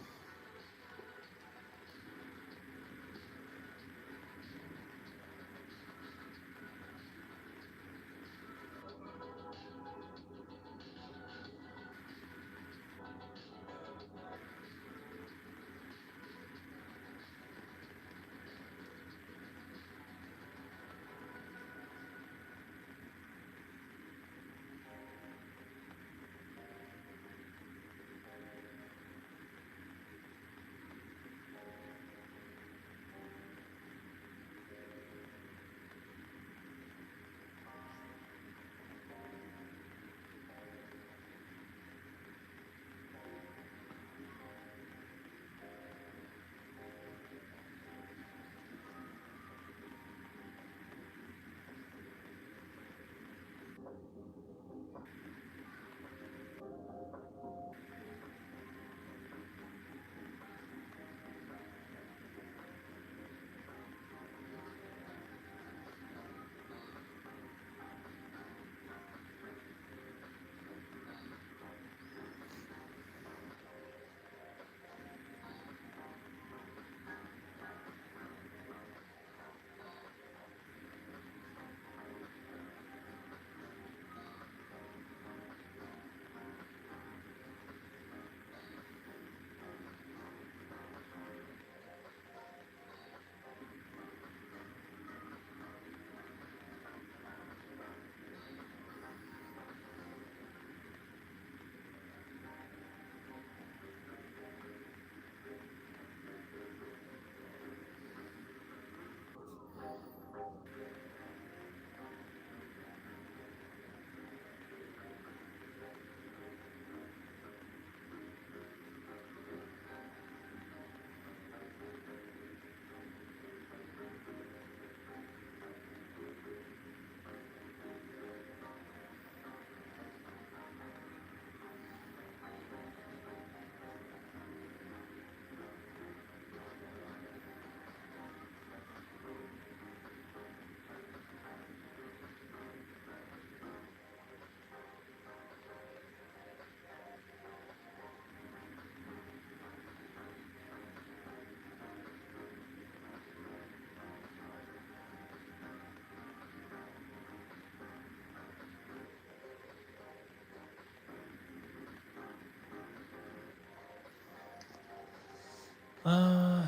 Oh,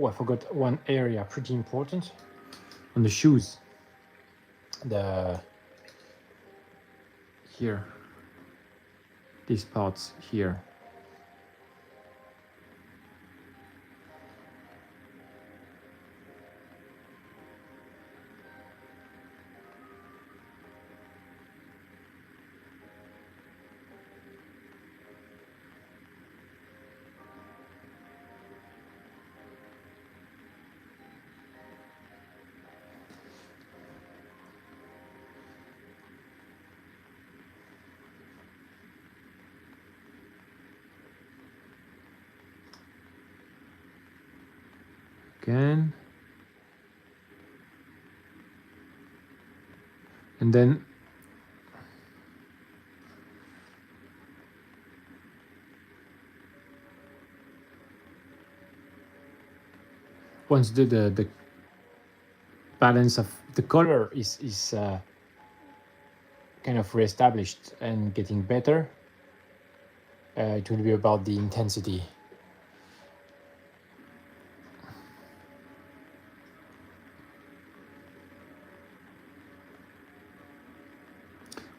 I forgot one area, pretty important. On the shoes. Here. These parts here. Again. And then once the balance of the color is kind of reestablished and getting better, it will be about the intensity.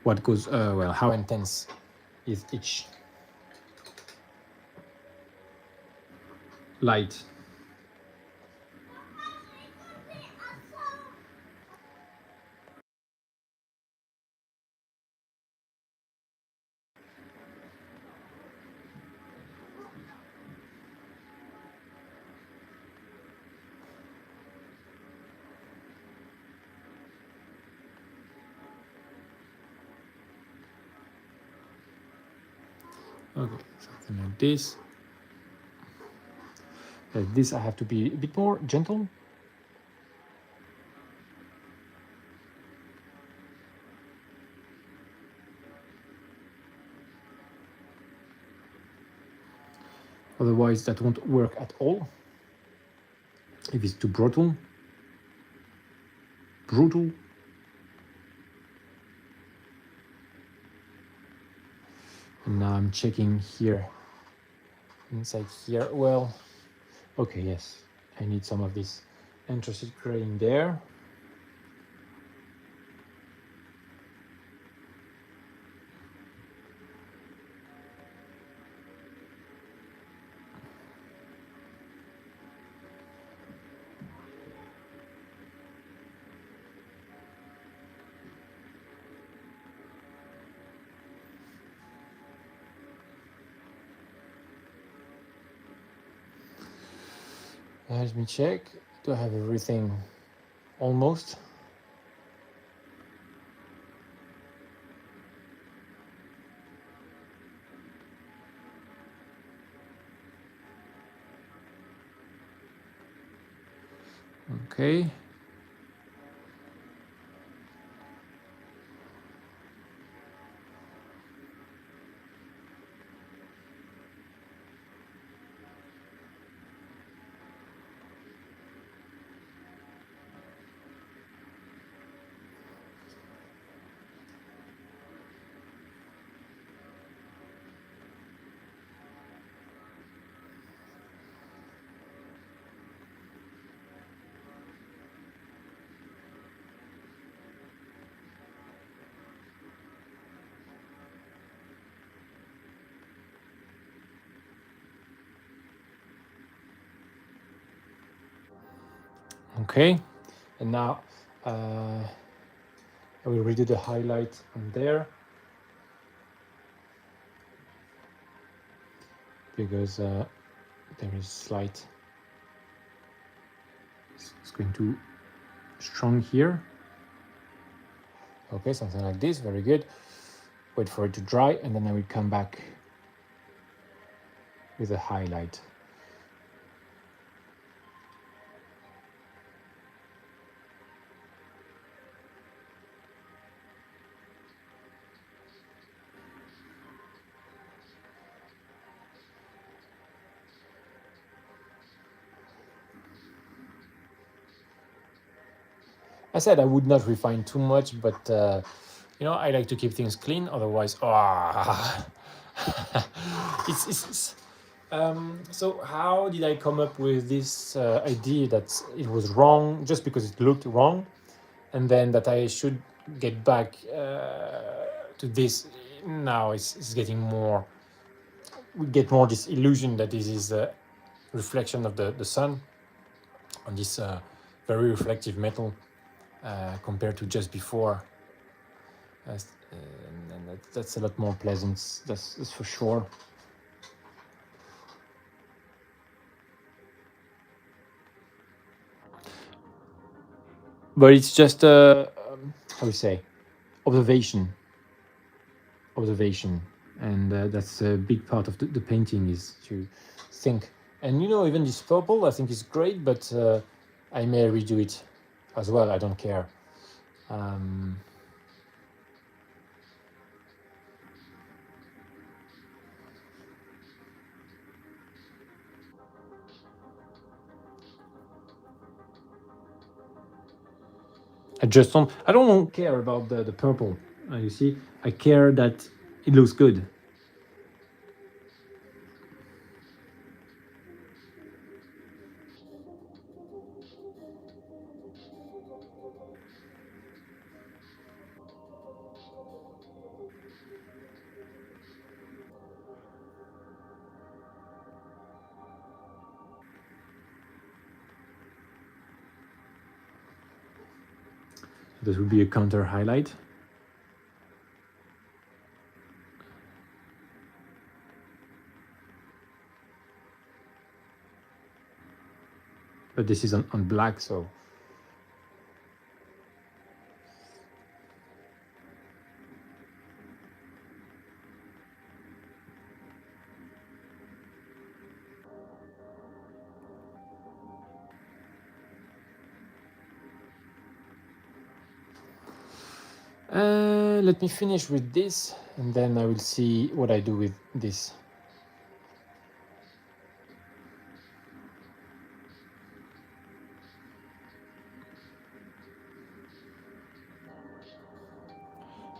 What goes, well, how intense is each light? Okay, something like this. This I have to be a bit more gentle. Otherwise that won't work at all. If it's too brutal. And now I'm checking here, inside here. Well, okay, yes, I need some of this anthracite gray in there. Let me check. Do I have everything? Almost. Okay. Okay, and now I will redo the highlight on there because there is slight. It's going too strong here. Okay, something like this, very good. Wait for it to dry and then I will come back with a highlight. I said I would not refine too much, but you know, I like to keep things clean. Otherwise, So how did I come up with this idea that it was wrong just because it looked wrong, and then that I should get back to this? Now it's getting more. We get more this illusion that this is a reflection of the sun on this very reflective metal compared to just before. And that's a lot more pleasant. That's for sure. But it's just how we say, observation, and that's a big part of the painting, is to think. And even this purple, I think is great, but I may redo it as well. I don't care. I don't care about the purple. You see, I care that it looks good. This would be a counter highlight. But this is on black, so. Let me finish with this, and then I will see what I do with this.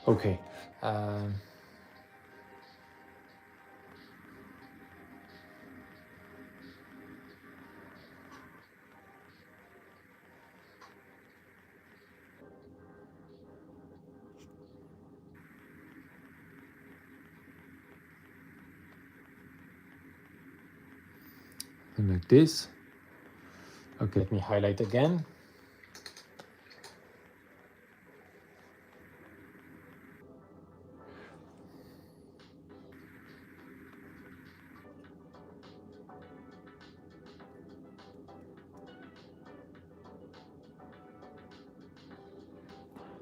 Okay. Like this. Okay, let me highlight again.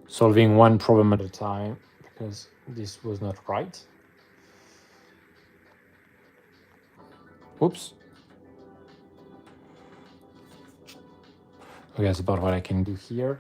Solving one problem at a time, because this was not right. Oops. Okay, that's about what I can do here.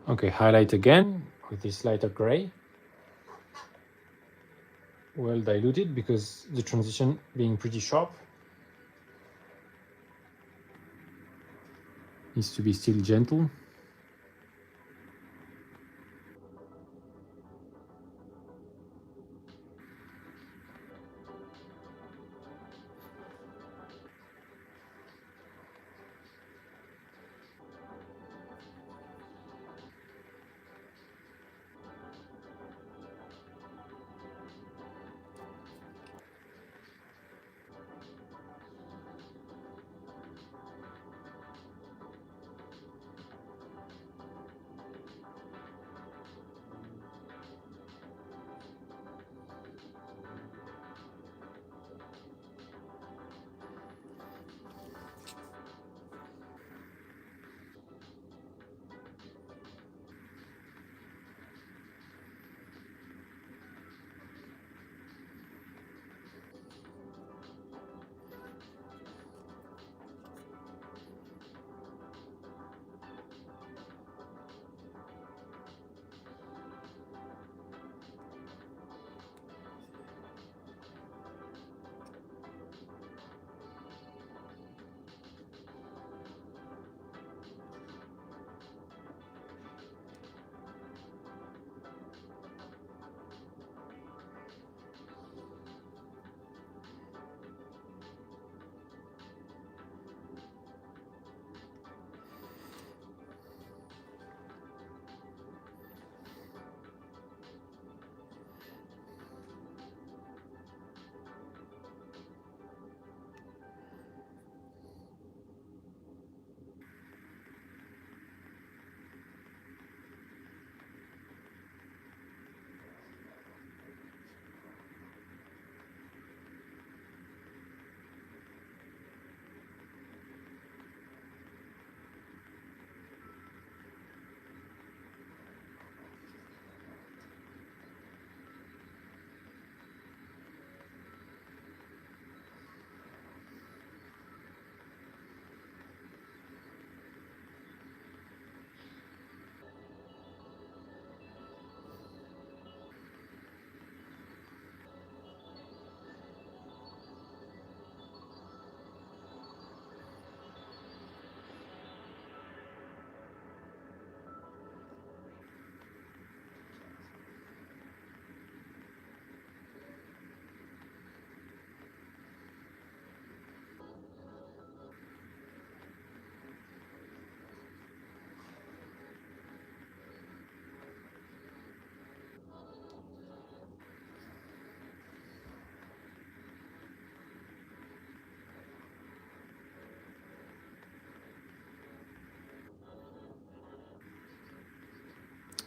Okay, highlight again with this lighter gray. Well diluted, because the transition being pretty sharp needs to be still gentle.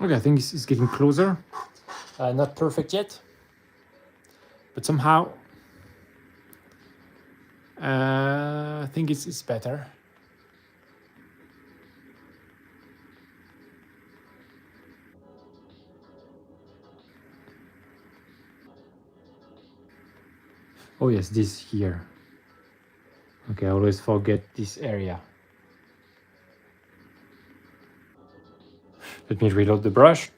Okay, I think it's getting closer. Not perfect yet, but somehow I think it's better. Oh yes, this here. Okay, I always forget this area. Let me reload the brush.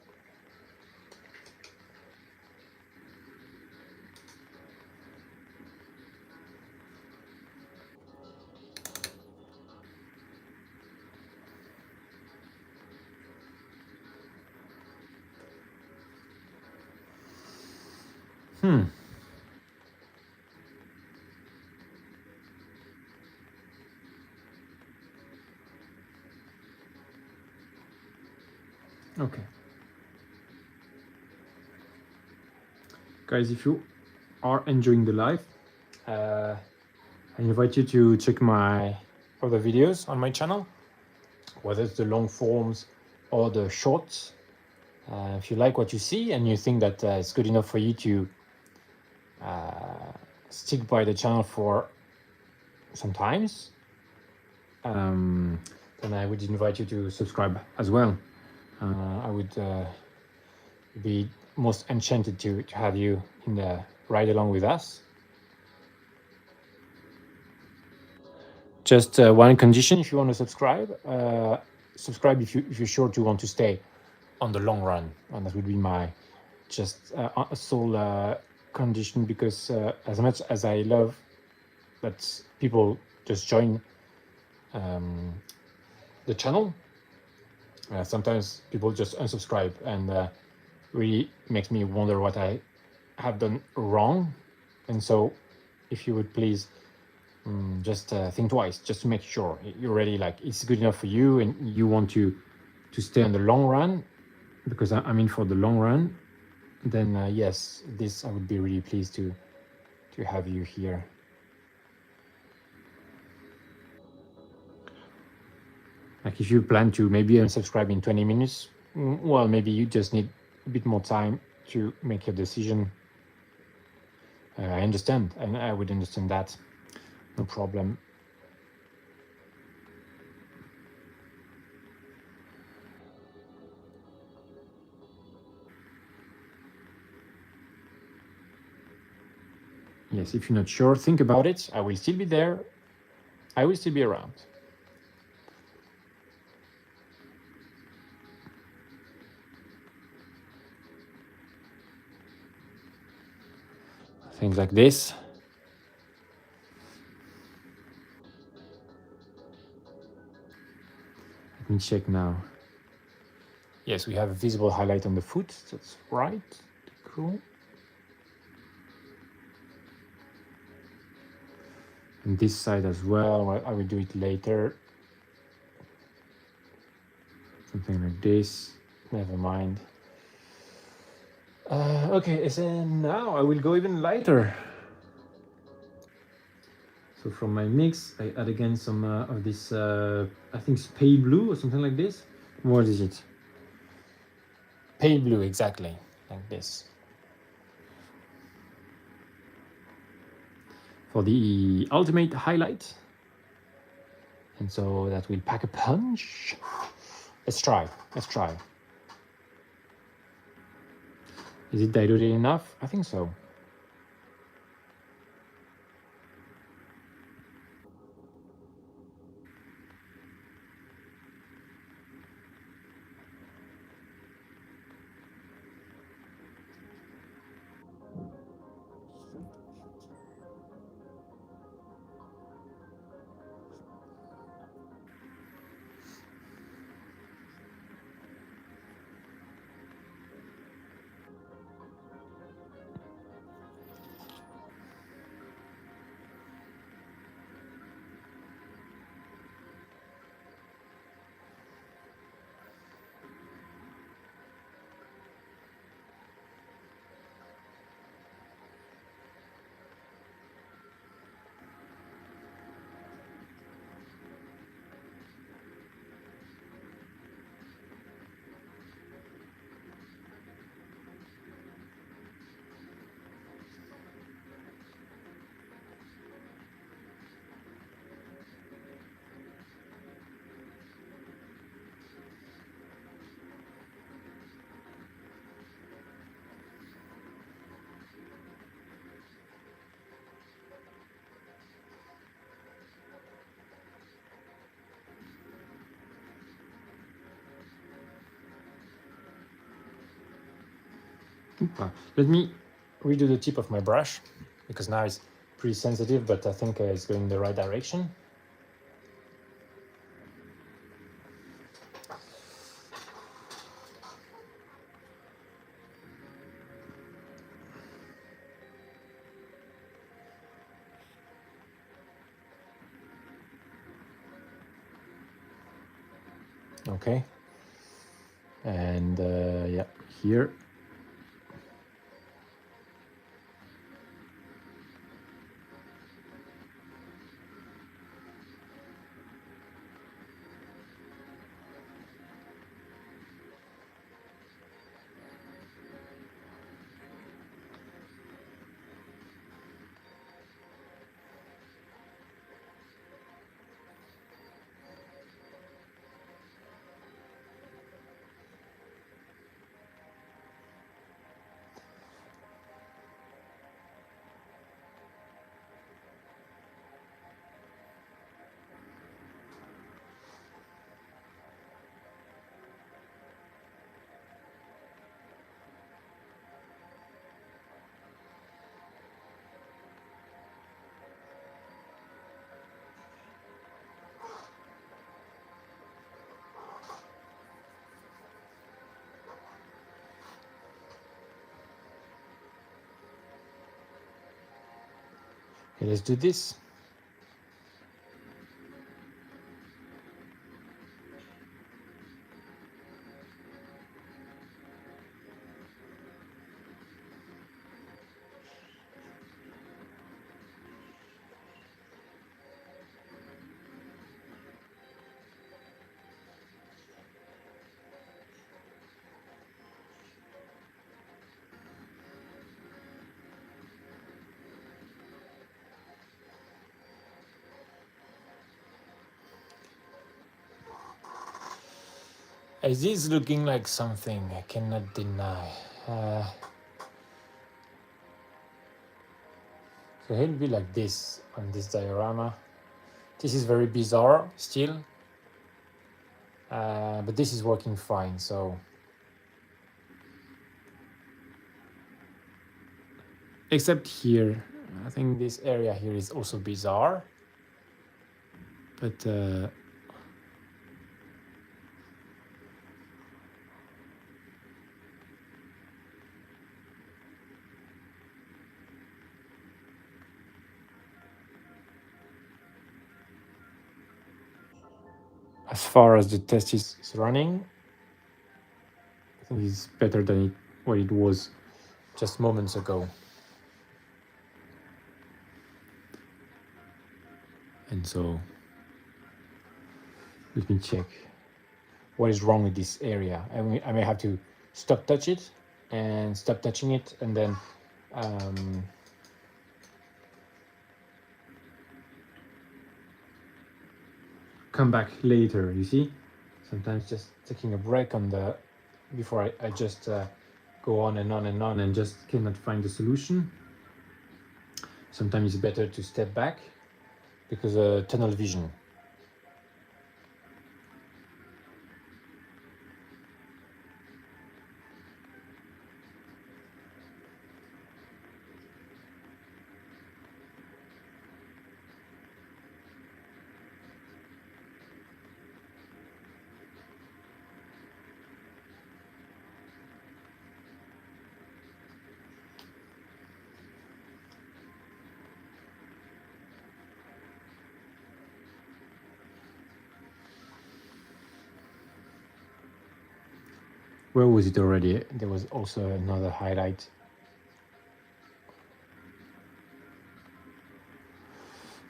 Okay. Guys, if you are enjoying the live, I invite you to check my other videos on my channel, whether it's the long forms or the shorts. If you like what you see and you think that it's good enough for you to stick by the channel for some times, then I would invite you to subscribe as well. I would be most enchanted to have you in the ride along with us. Just one condition: if you want to subscribe, subscribe if you're sure to want to stay on the long run, and that would be my just a sole condition, because as much as I love that people just join the channel, sometimes people just unsubscribe, and really makes me wonder what I have done wrong. And so if you would please just think twice, just to make sure you're ready, like it's good enough for you and you want to stay on the long run, because I mean for the long run, then yes, this I would be really pleased to have you here. Like if you plan to maybe unsubscribe in 20 minutes, well, maybe you just need a bit more time to make your decision. I understand, and I would understand that, no problem. Yes, if you're not sure, think about it. I will still be there. I will still be around. Things like this. Let me check now. Yes, we have a visible highlight on the foot. That's right. Cool. And this side as well. I will do it later. Something like this. Never mind. Okay, so now I will go even lighter. So from my mix, I add again some of this, I think it's pale blue or something like this. What is it? Pale blue, exactly, like this. For the ultimate highlight. And so that will pack a punch. Let's try. Is it diluted enough? I think so. Let me redo the tip of my brush, because now it's pretty sensitive, but I think it's going the right direction. Okay, and yeah, here. Okay, let's do this. It is looking like something I cannot deny. So it'll be like this on this diorama. This is very bizarre still, but this is working fine. So except here, I think this area here is also bizarre, but as far as the test is running, I think it's better than what it was just moments ago. And so let me check what is wrong with this area. I may have to stop touch it and stop touching it, and then come back later. You see, sometimes just taking a break on the before I just go on and on and on and just cannot find the solution. Sometimes it's better to step back because tunnel vision. Where was it already? There was also another highlight.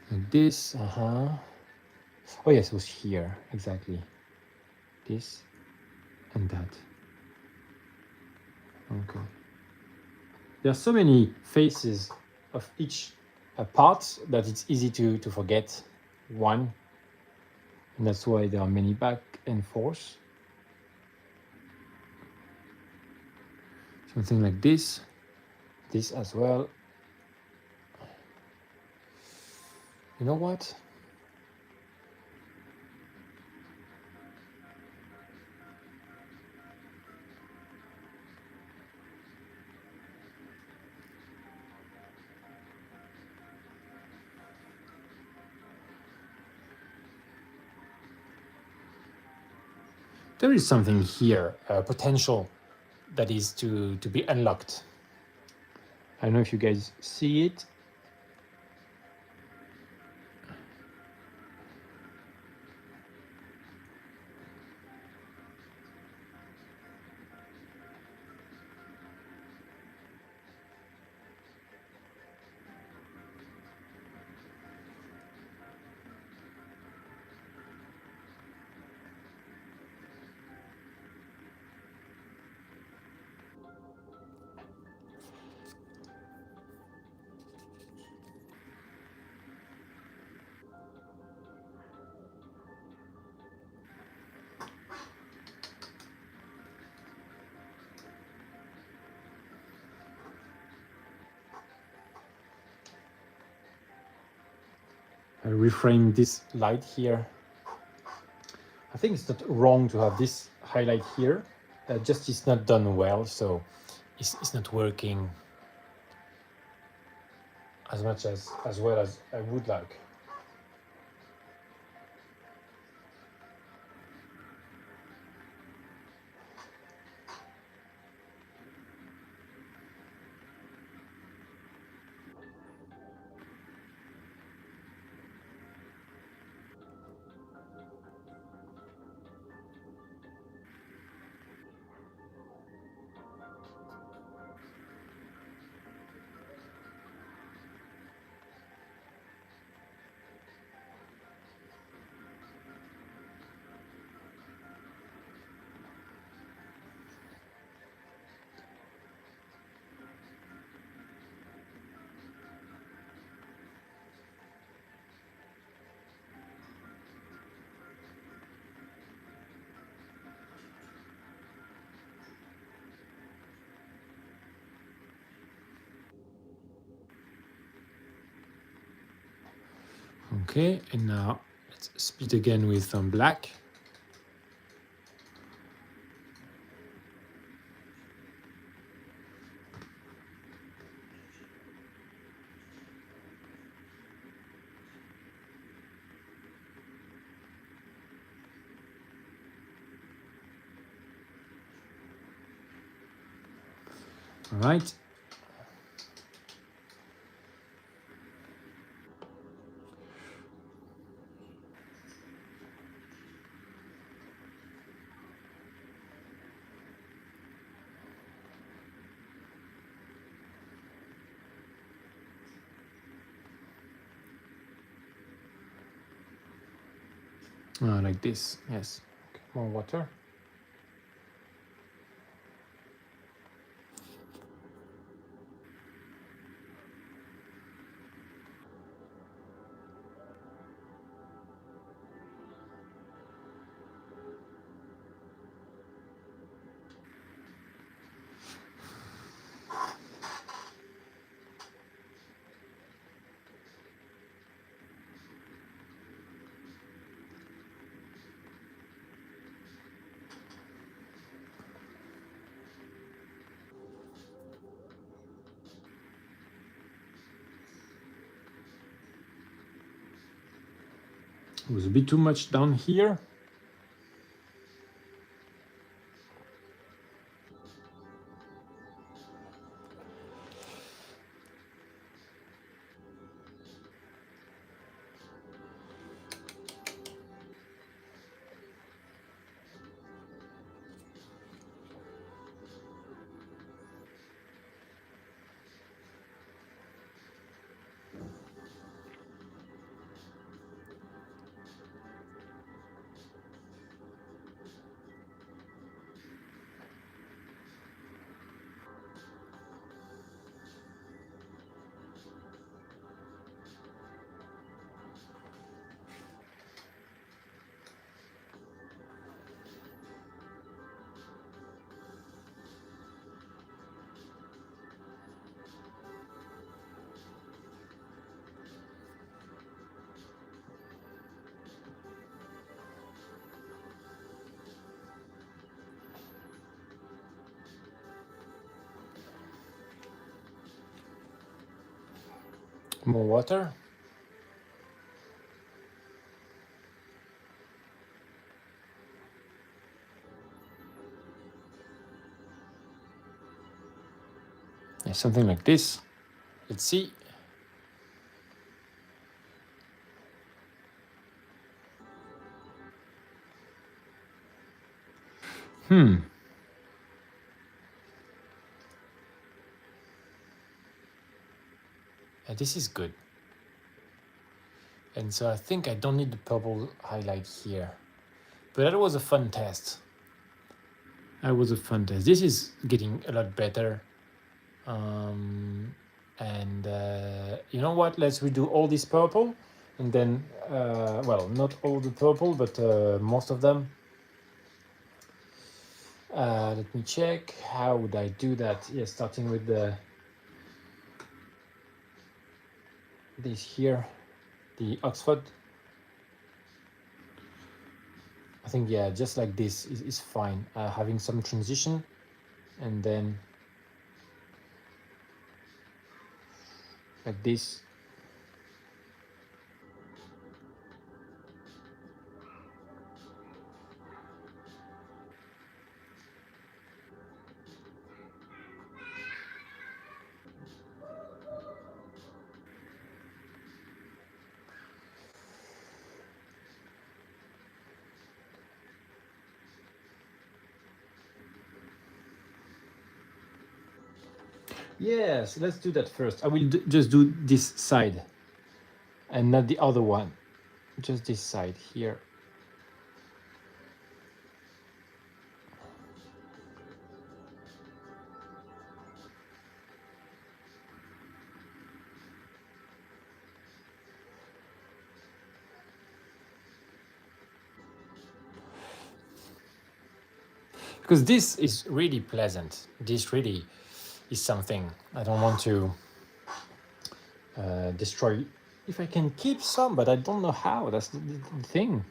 Like this, Oh yes, it was here, exactly. This and that. Okay. There are so many faces of each part that it's easy to forget one. And that's why there are many back and forth. Something like this as well. You know what? there is something here, potential that is to be unlocked. I don't know if you guys see it. I reframe this light here. I think it's not wrong to have this highlight here. Just it's not done well, so it's not working as much as well as I would like. Okay, and now let's split again with some black. All right. Like this, yes. Okay, more water. It was a bit too much down here. More water. something like this. Let's see. This is good. And so I think I don't need the purple highlight here. But that was a fun test. That was a fun test. This is getting a lot better. And you know what? Let's redo all this purple. And then, well, not all the purple, but most of them. Let me check. How would I do that? Yeah, starting with this here, the Oxford. I think, yeah, just like this is fine. Having some transition, and then like this. Yes, let's do that first. I will just do this side and not the other one. Just this side here. Because this is really pleasant. This really is something. I don't want to destroy. If I can keep some, but I don't know how. That's the thing.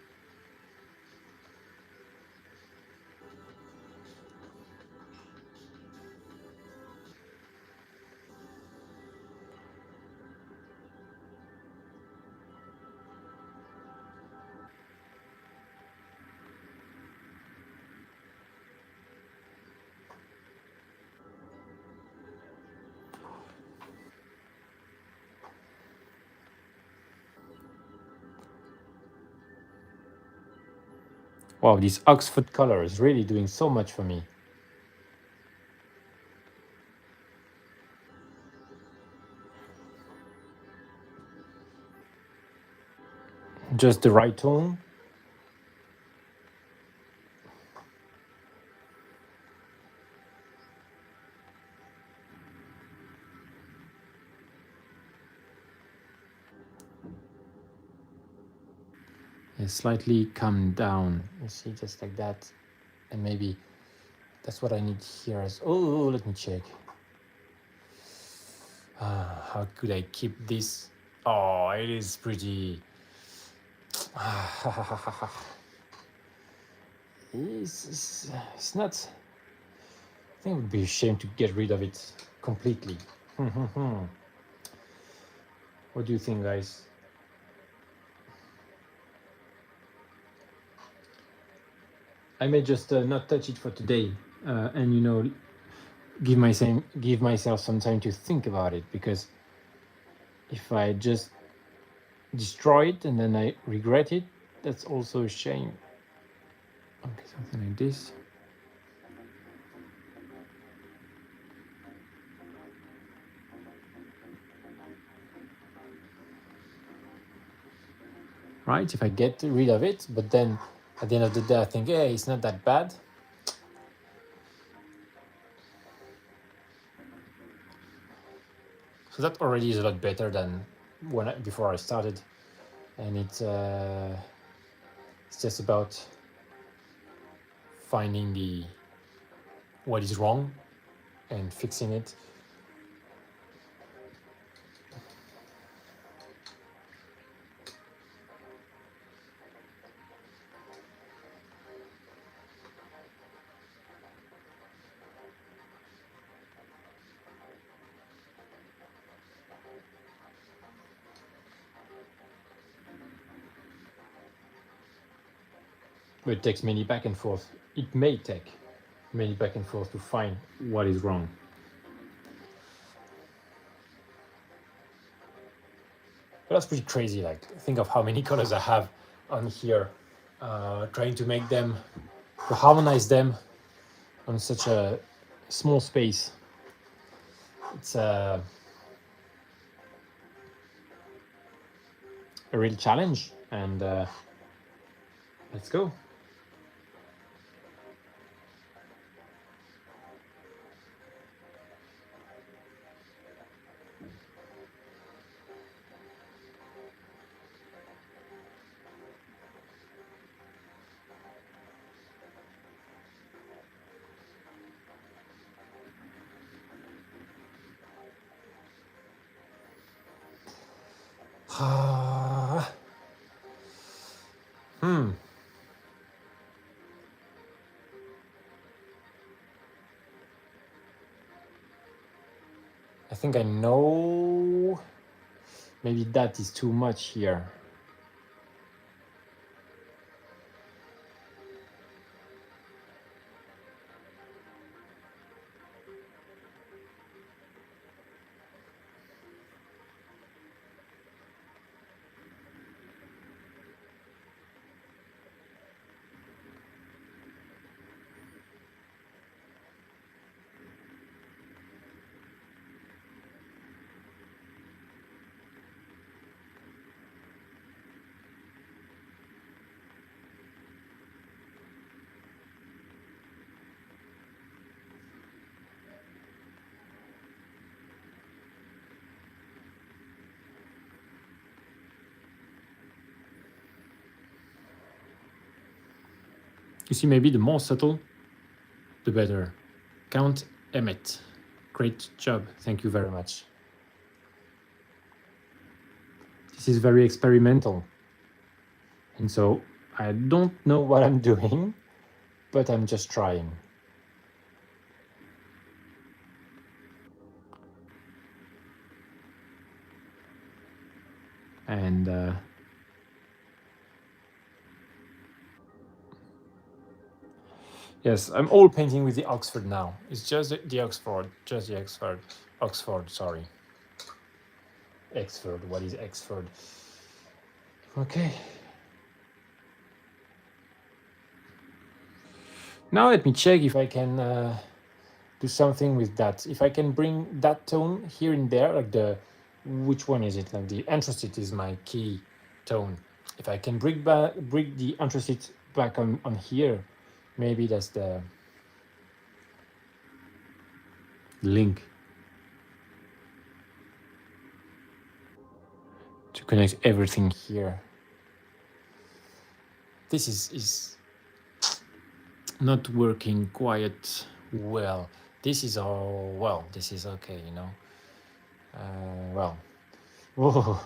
Wow, this Oxford color is really doing so much for me. Just the right tone. Slightly come down. You see, just like that. And maybe that's what I need here as. Oh, let me check. How could I keep this? Oh, it is pretty. It's not. I think it would be a shame to get rid of it completely. What do you think, guys? I may just not touch it for today, and give myself some time to think about it, because if I just destroy it and then I regret it, that's also a shame. Okay, something like this. Right, if I get rid of it, but then at the end of the day I think, hey, it's not that bad. So that already is a lot better than before I started, and it's just about finding what is wrong and fixing it. But it takes many back and forth. It may take many back and forth to find what is wrong. But that's pretty crazy. Like, think of how many colors I have on here, trying to make them, to harmonize them on such a small space. It's a real challenge, and let's go. I think I know. Maybe that is too much here. You see, maybe the more subtle, the better. Count Emmett. Great job. Thank you very much. This is very experimental. And so I don't know what I'm doing, but I'm just trying. And yes, I'm all painting with the Oxford now. It's just the Oxford, Oxford, sorry. Exford, what is Exford? Okay. Now let me check if I can do something with that. If I can bring that tone here and there, like which one is it? Like the anthracite is my key tone. If I can bring the anthracite back on here, maybe that's the link to connect everything here. This is not working quite well. This is all well. This is okay, you know. Well, whoa.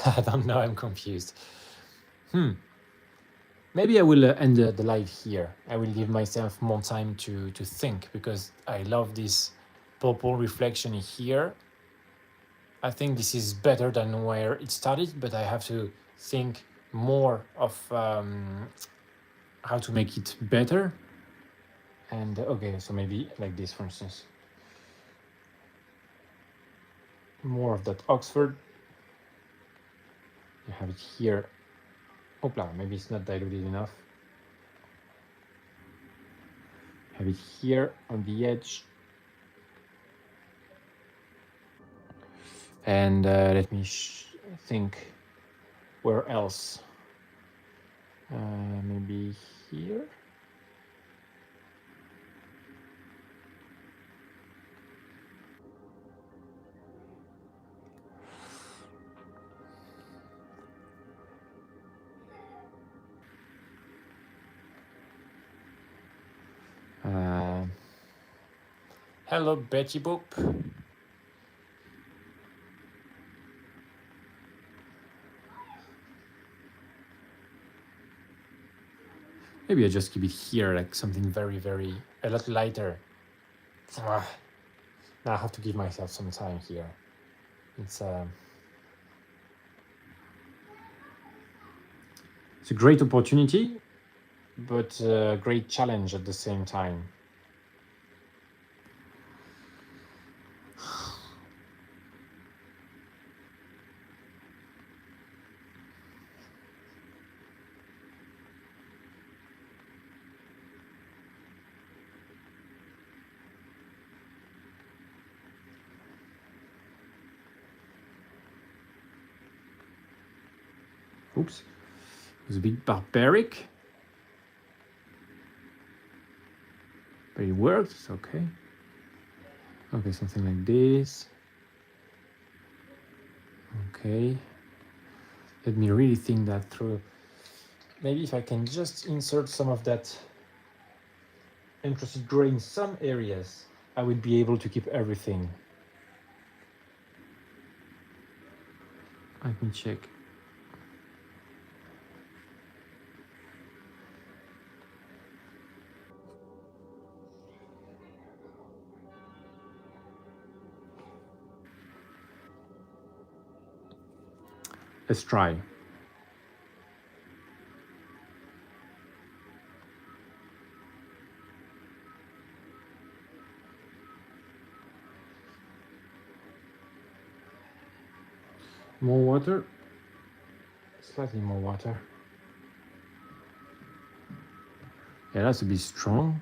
I don't know. I'm confused. Maybe I will end the live here. I will give myself more time to think, because I love this purple reflection here. I think this is better than where it started, but I have to think more of how to make it better. And okay, so maybe like this, for instance. More of that Oxford. You have it here. Opla, maybe it's not diluted enough. Have it here on the edge. And let me think where else. Maybe here. Hello, Betty Boop. Maybe I just keep it here, like something very, a lot lighter. Now I have to give myself some time here. It's a great opportunity, but a great challenge at the same time. Oops, it was a bit barbaric, but it worked. It's okay. Okay, something like this. Okay, let me really think that through. Maybe if I can just insert some of that encrusted gray in some areas, I would be able to keep everything. Let me check. Let's try. More water. Slightly more water. Yeah, that's a bit strong.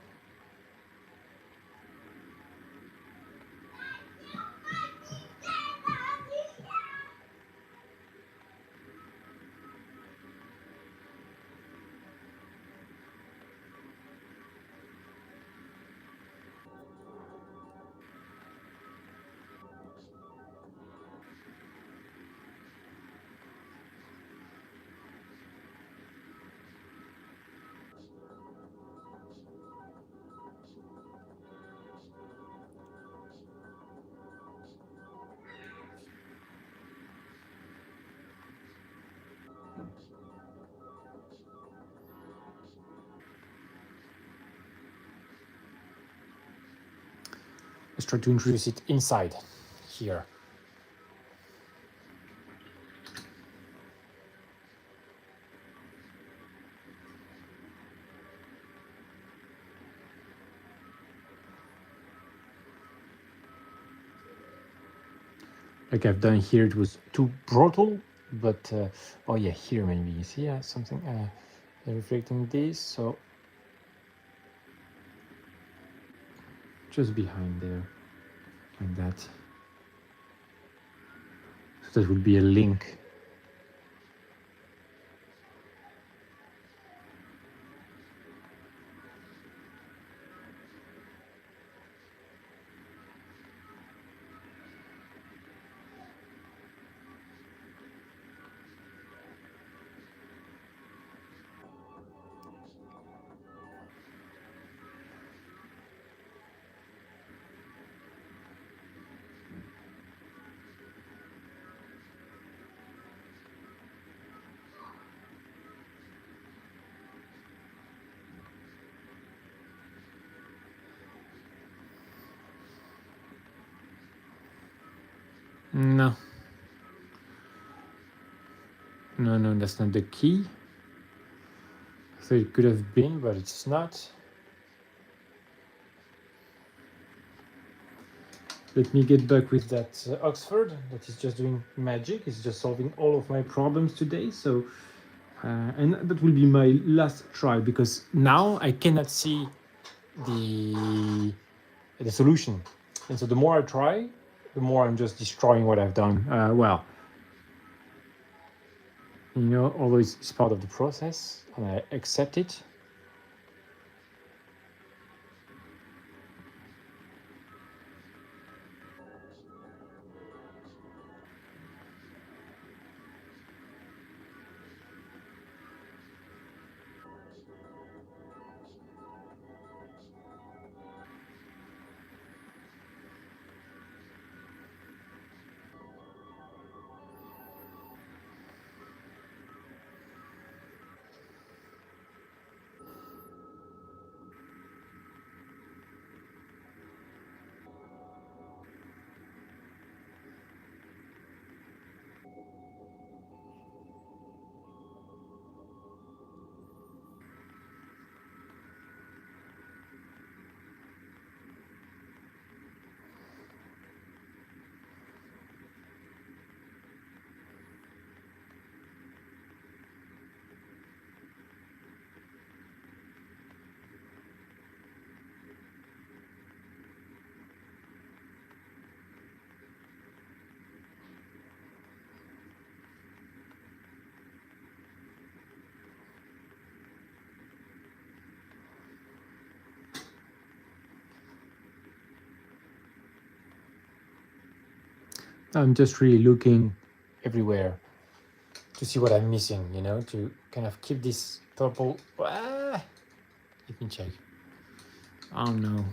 Let's try to introduce it inside here. Like I've done here, it was too brutal, but oh yeah, here maybe you see something reflecting this, so just behind there, like that. So that would be a link. No, no, that's not the key. So it could have been, but it's not. Let me get back with that Oxford that is just doing magic. It's just solving all of my problems today. So, and that will be my last try because now I cannot see the solution. And so the more I try, the more I'm just destroying what I've done. Well, you know, always it's part of the process, and I accept it. I'm just really looking everywhere to see what I'm missing, you know, to kind of keep this purple. Let me check. Oh no.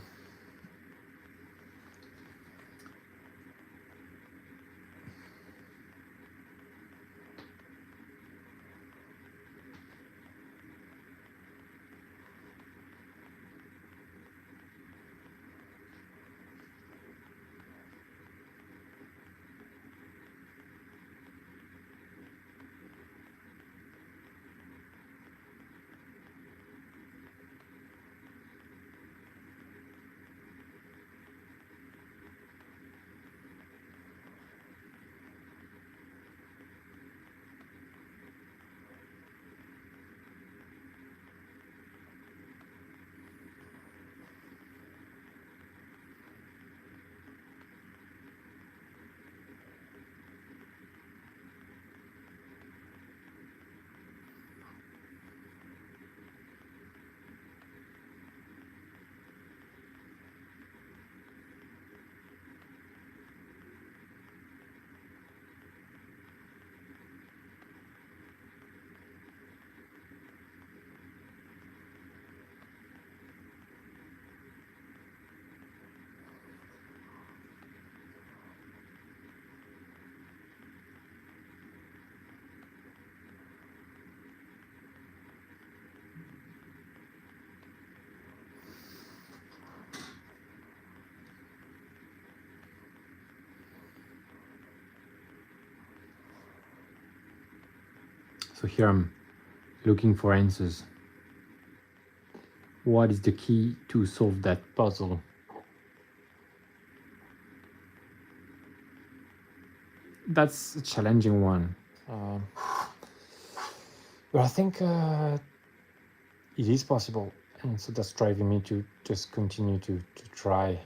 So here I'm looking for answers. What is the key to solve that puzzle? That's a challenging one. But I think it is possible. And so that's driving me to just continue to try.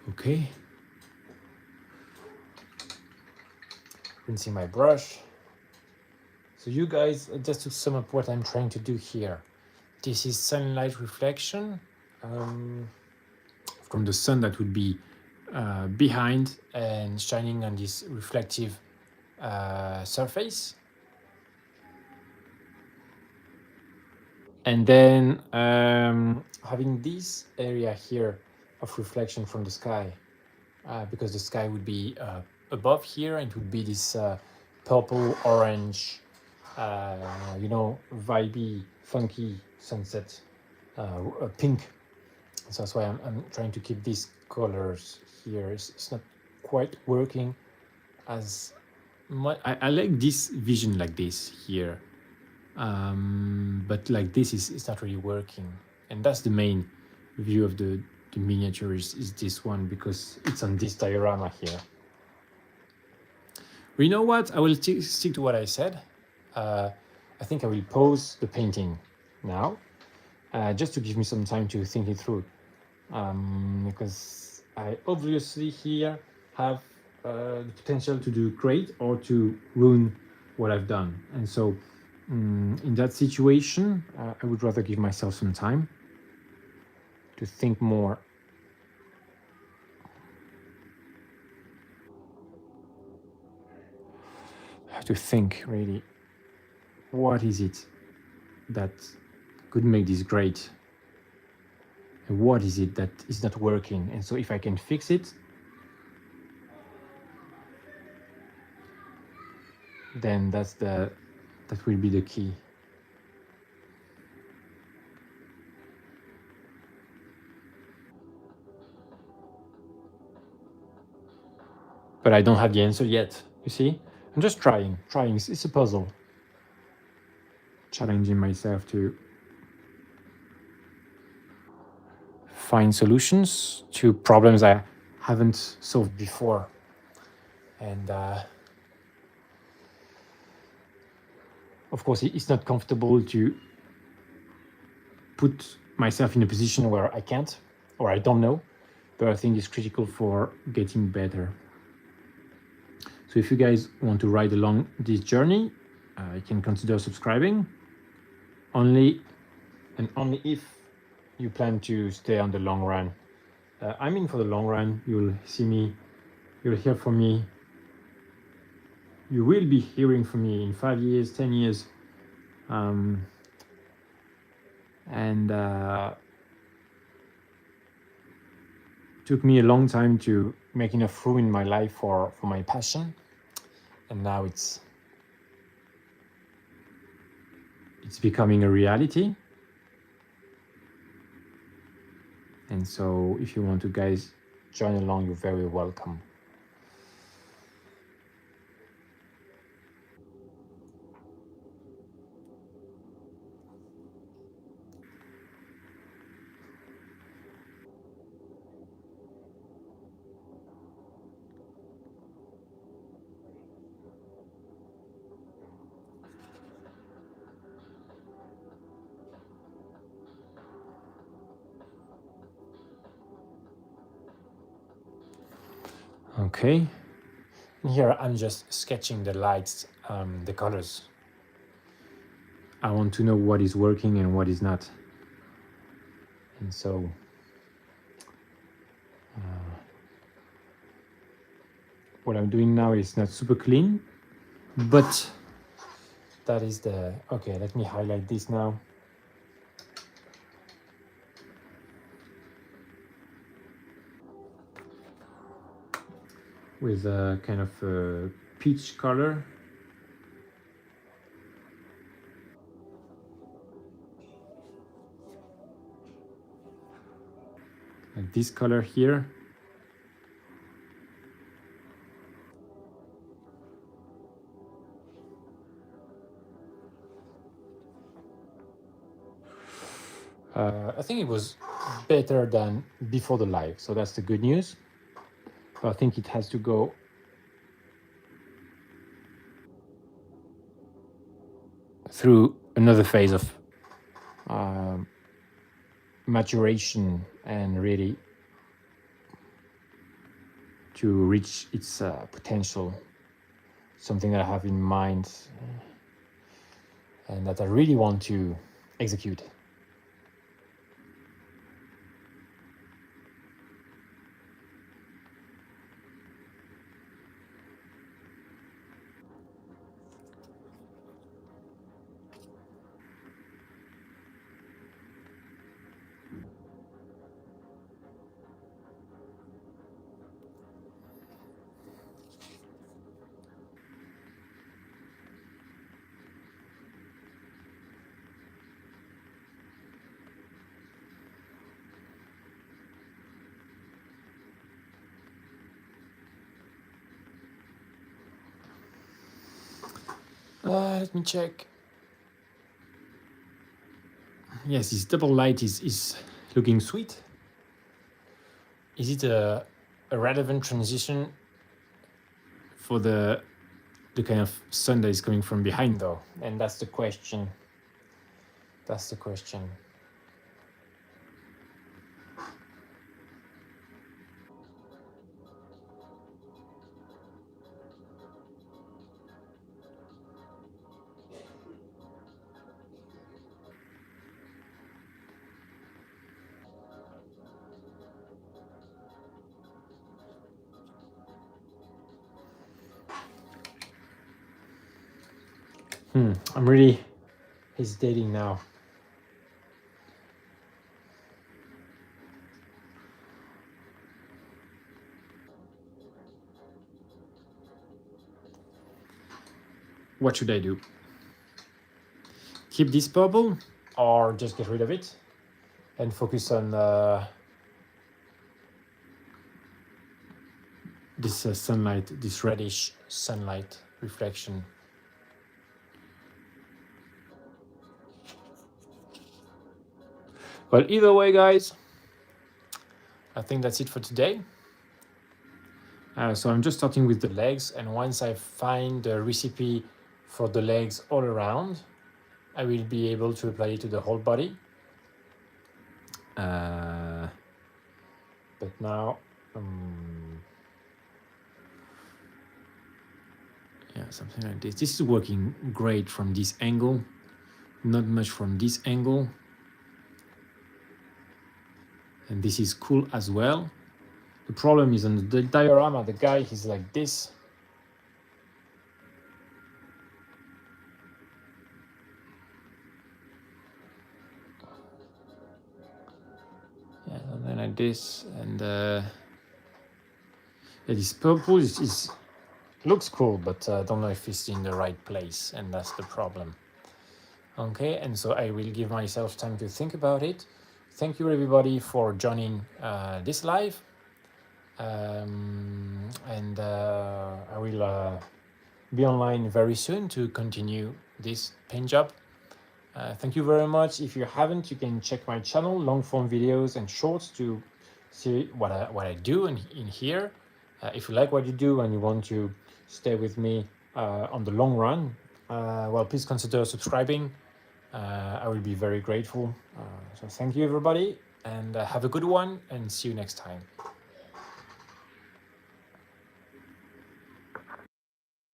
Okay. Rinsing my brush. So you guys, just to sum up what I'm trying to do here. This is sunlight reflection from the sun that would be behind and shining on this reflective surface. And then having this area here of reflection from the sky, because the sky would be above here and it would be this purple, orange, you know, vibey, funky sunset, pink. So that's why I'm trying to keep these colors here. It's not quite working as much. I like this vision like this here. But like this is not really working, and that's the main view of the miniature is this one, because it's on this diorama here. But you know what, I will stick to what I said. I think I will pause the painting now, just to give me some time to think it through, because I obviously here have the potential to do great or to ruin what I've done. And so in that situation, I would rather give myself some time to think more. I have to think really, what is it that could make this great? And what is it that is not working? And so if I can fix it, then that will be the key. But I don't have the answer yet, you see? I'm just trying. It's a puzzle. Challenging myself to find solutions to problems I haven't solved before. And of course, it's not comfortable to put myself in a position where I can't or I don't know, but I think it's critical for getting better. So if you guys want to ride along this journey, you can consider subscribing. Only if you plan to stay on the long run. I'm in for the long run. You'll see me, you'll hear from me. You will be hearing from me in 5 years, 10 years. Took me a long time to make enough room in my life for my passion. And now it's becoming a reality. And so if you want to guys join along, you're very welcome. Okay, and here I'm just sketching the lights, the colors. I want to know what is working and what is not. And so what I'm doing now is not super clean, but that is the, okay, let me highlight this now. With a kind of a peach color. Like this color here. I think it was better than before the live, so that's the good news. But I think it has to go through another phase of maturation and really to reach its potential. Something that I have in mind and that I really want to execute. Let me check. Yes, this double light is looking sweet. Is it a relevant transition for the kind of sun that is coming from behind though? And that's the question. That's the question. I'm really hesitating now. What should I do? Keep this purple or just get rid of it and focus on this sunlight, this reddish sunlight reflection? Well, either way, guys, I think that's it for today. So I'm just starting with the legs, and once I find the recipe for the legs all around, I will be able to apply it to the whole body. But now, yeah, something like this. This is working great from this angle, not much from this angle. And this is cool as well. The problem is on the diorama, the guy is like this. Yeah, something like this. And yeah, this purple is looks cool, but I don't know if it's in the right place, and that's the problem. Okay, and so I will give myself time to think about it. Thank you everybody for joining this live. And I will be online very soon to continue this paint job. Thank you very much. If you haven't, you can check my channel, long form videos and shorts, to see what I do in here. If you like what you do and you want to stay with me on the long run, well, please consider subscribing. I will be very grateful. So thank you everybody, and have a good one, and see you next time.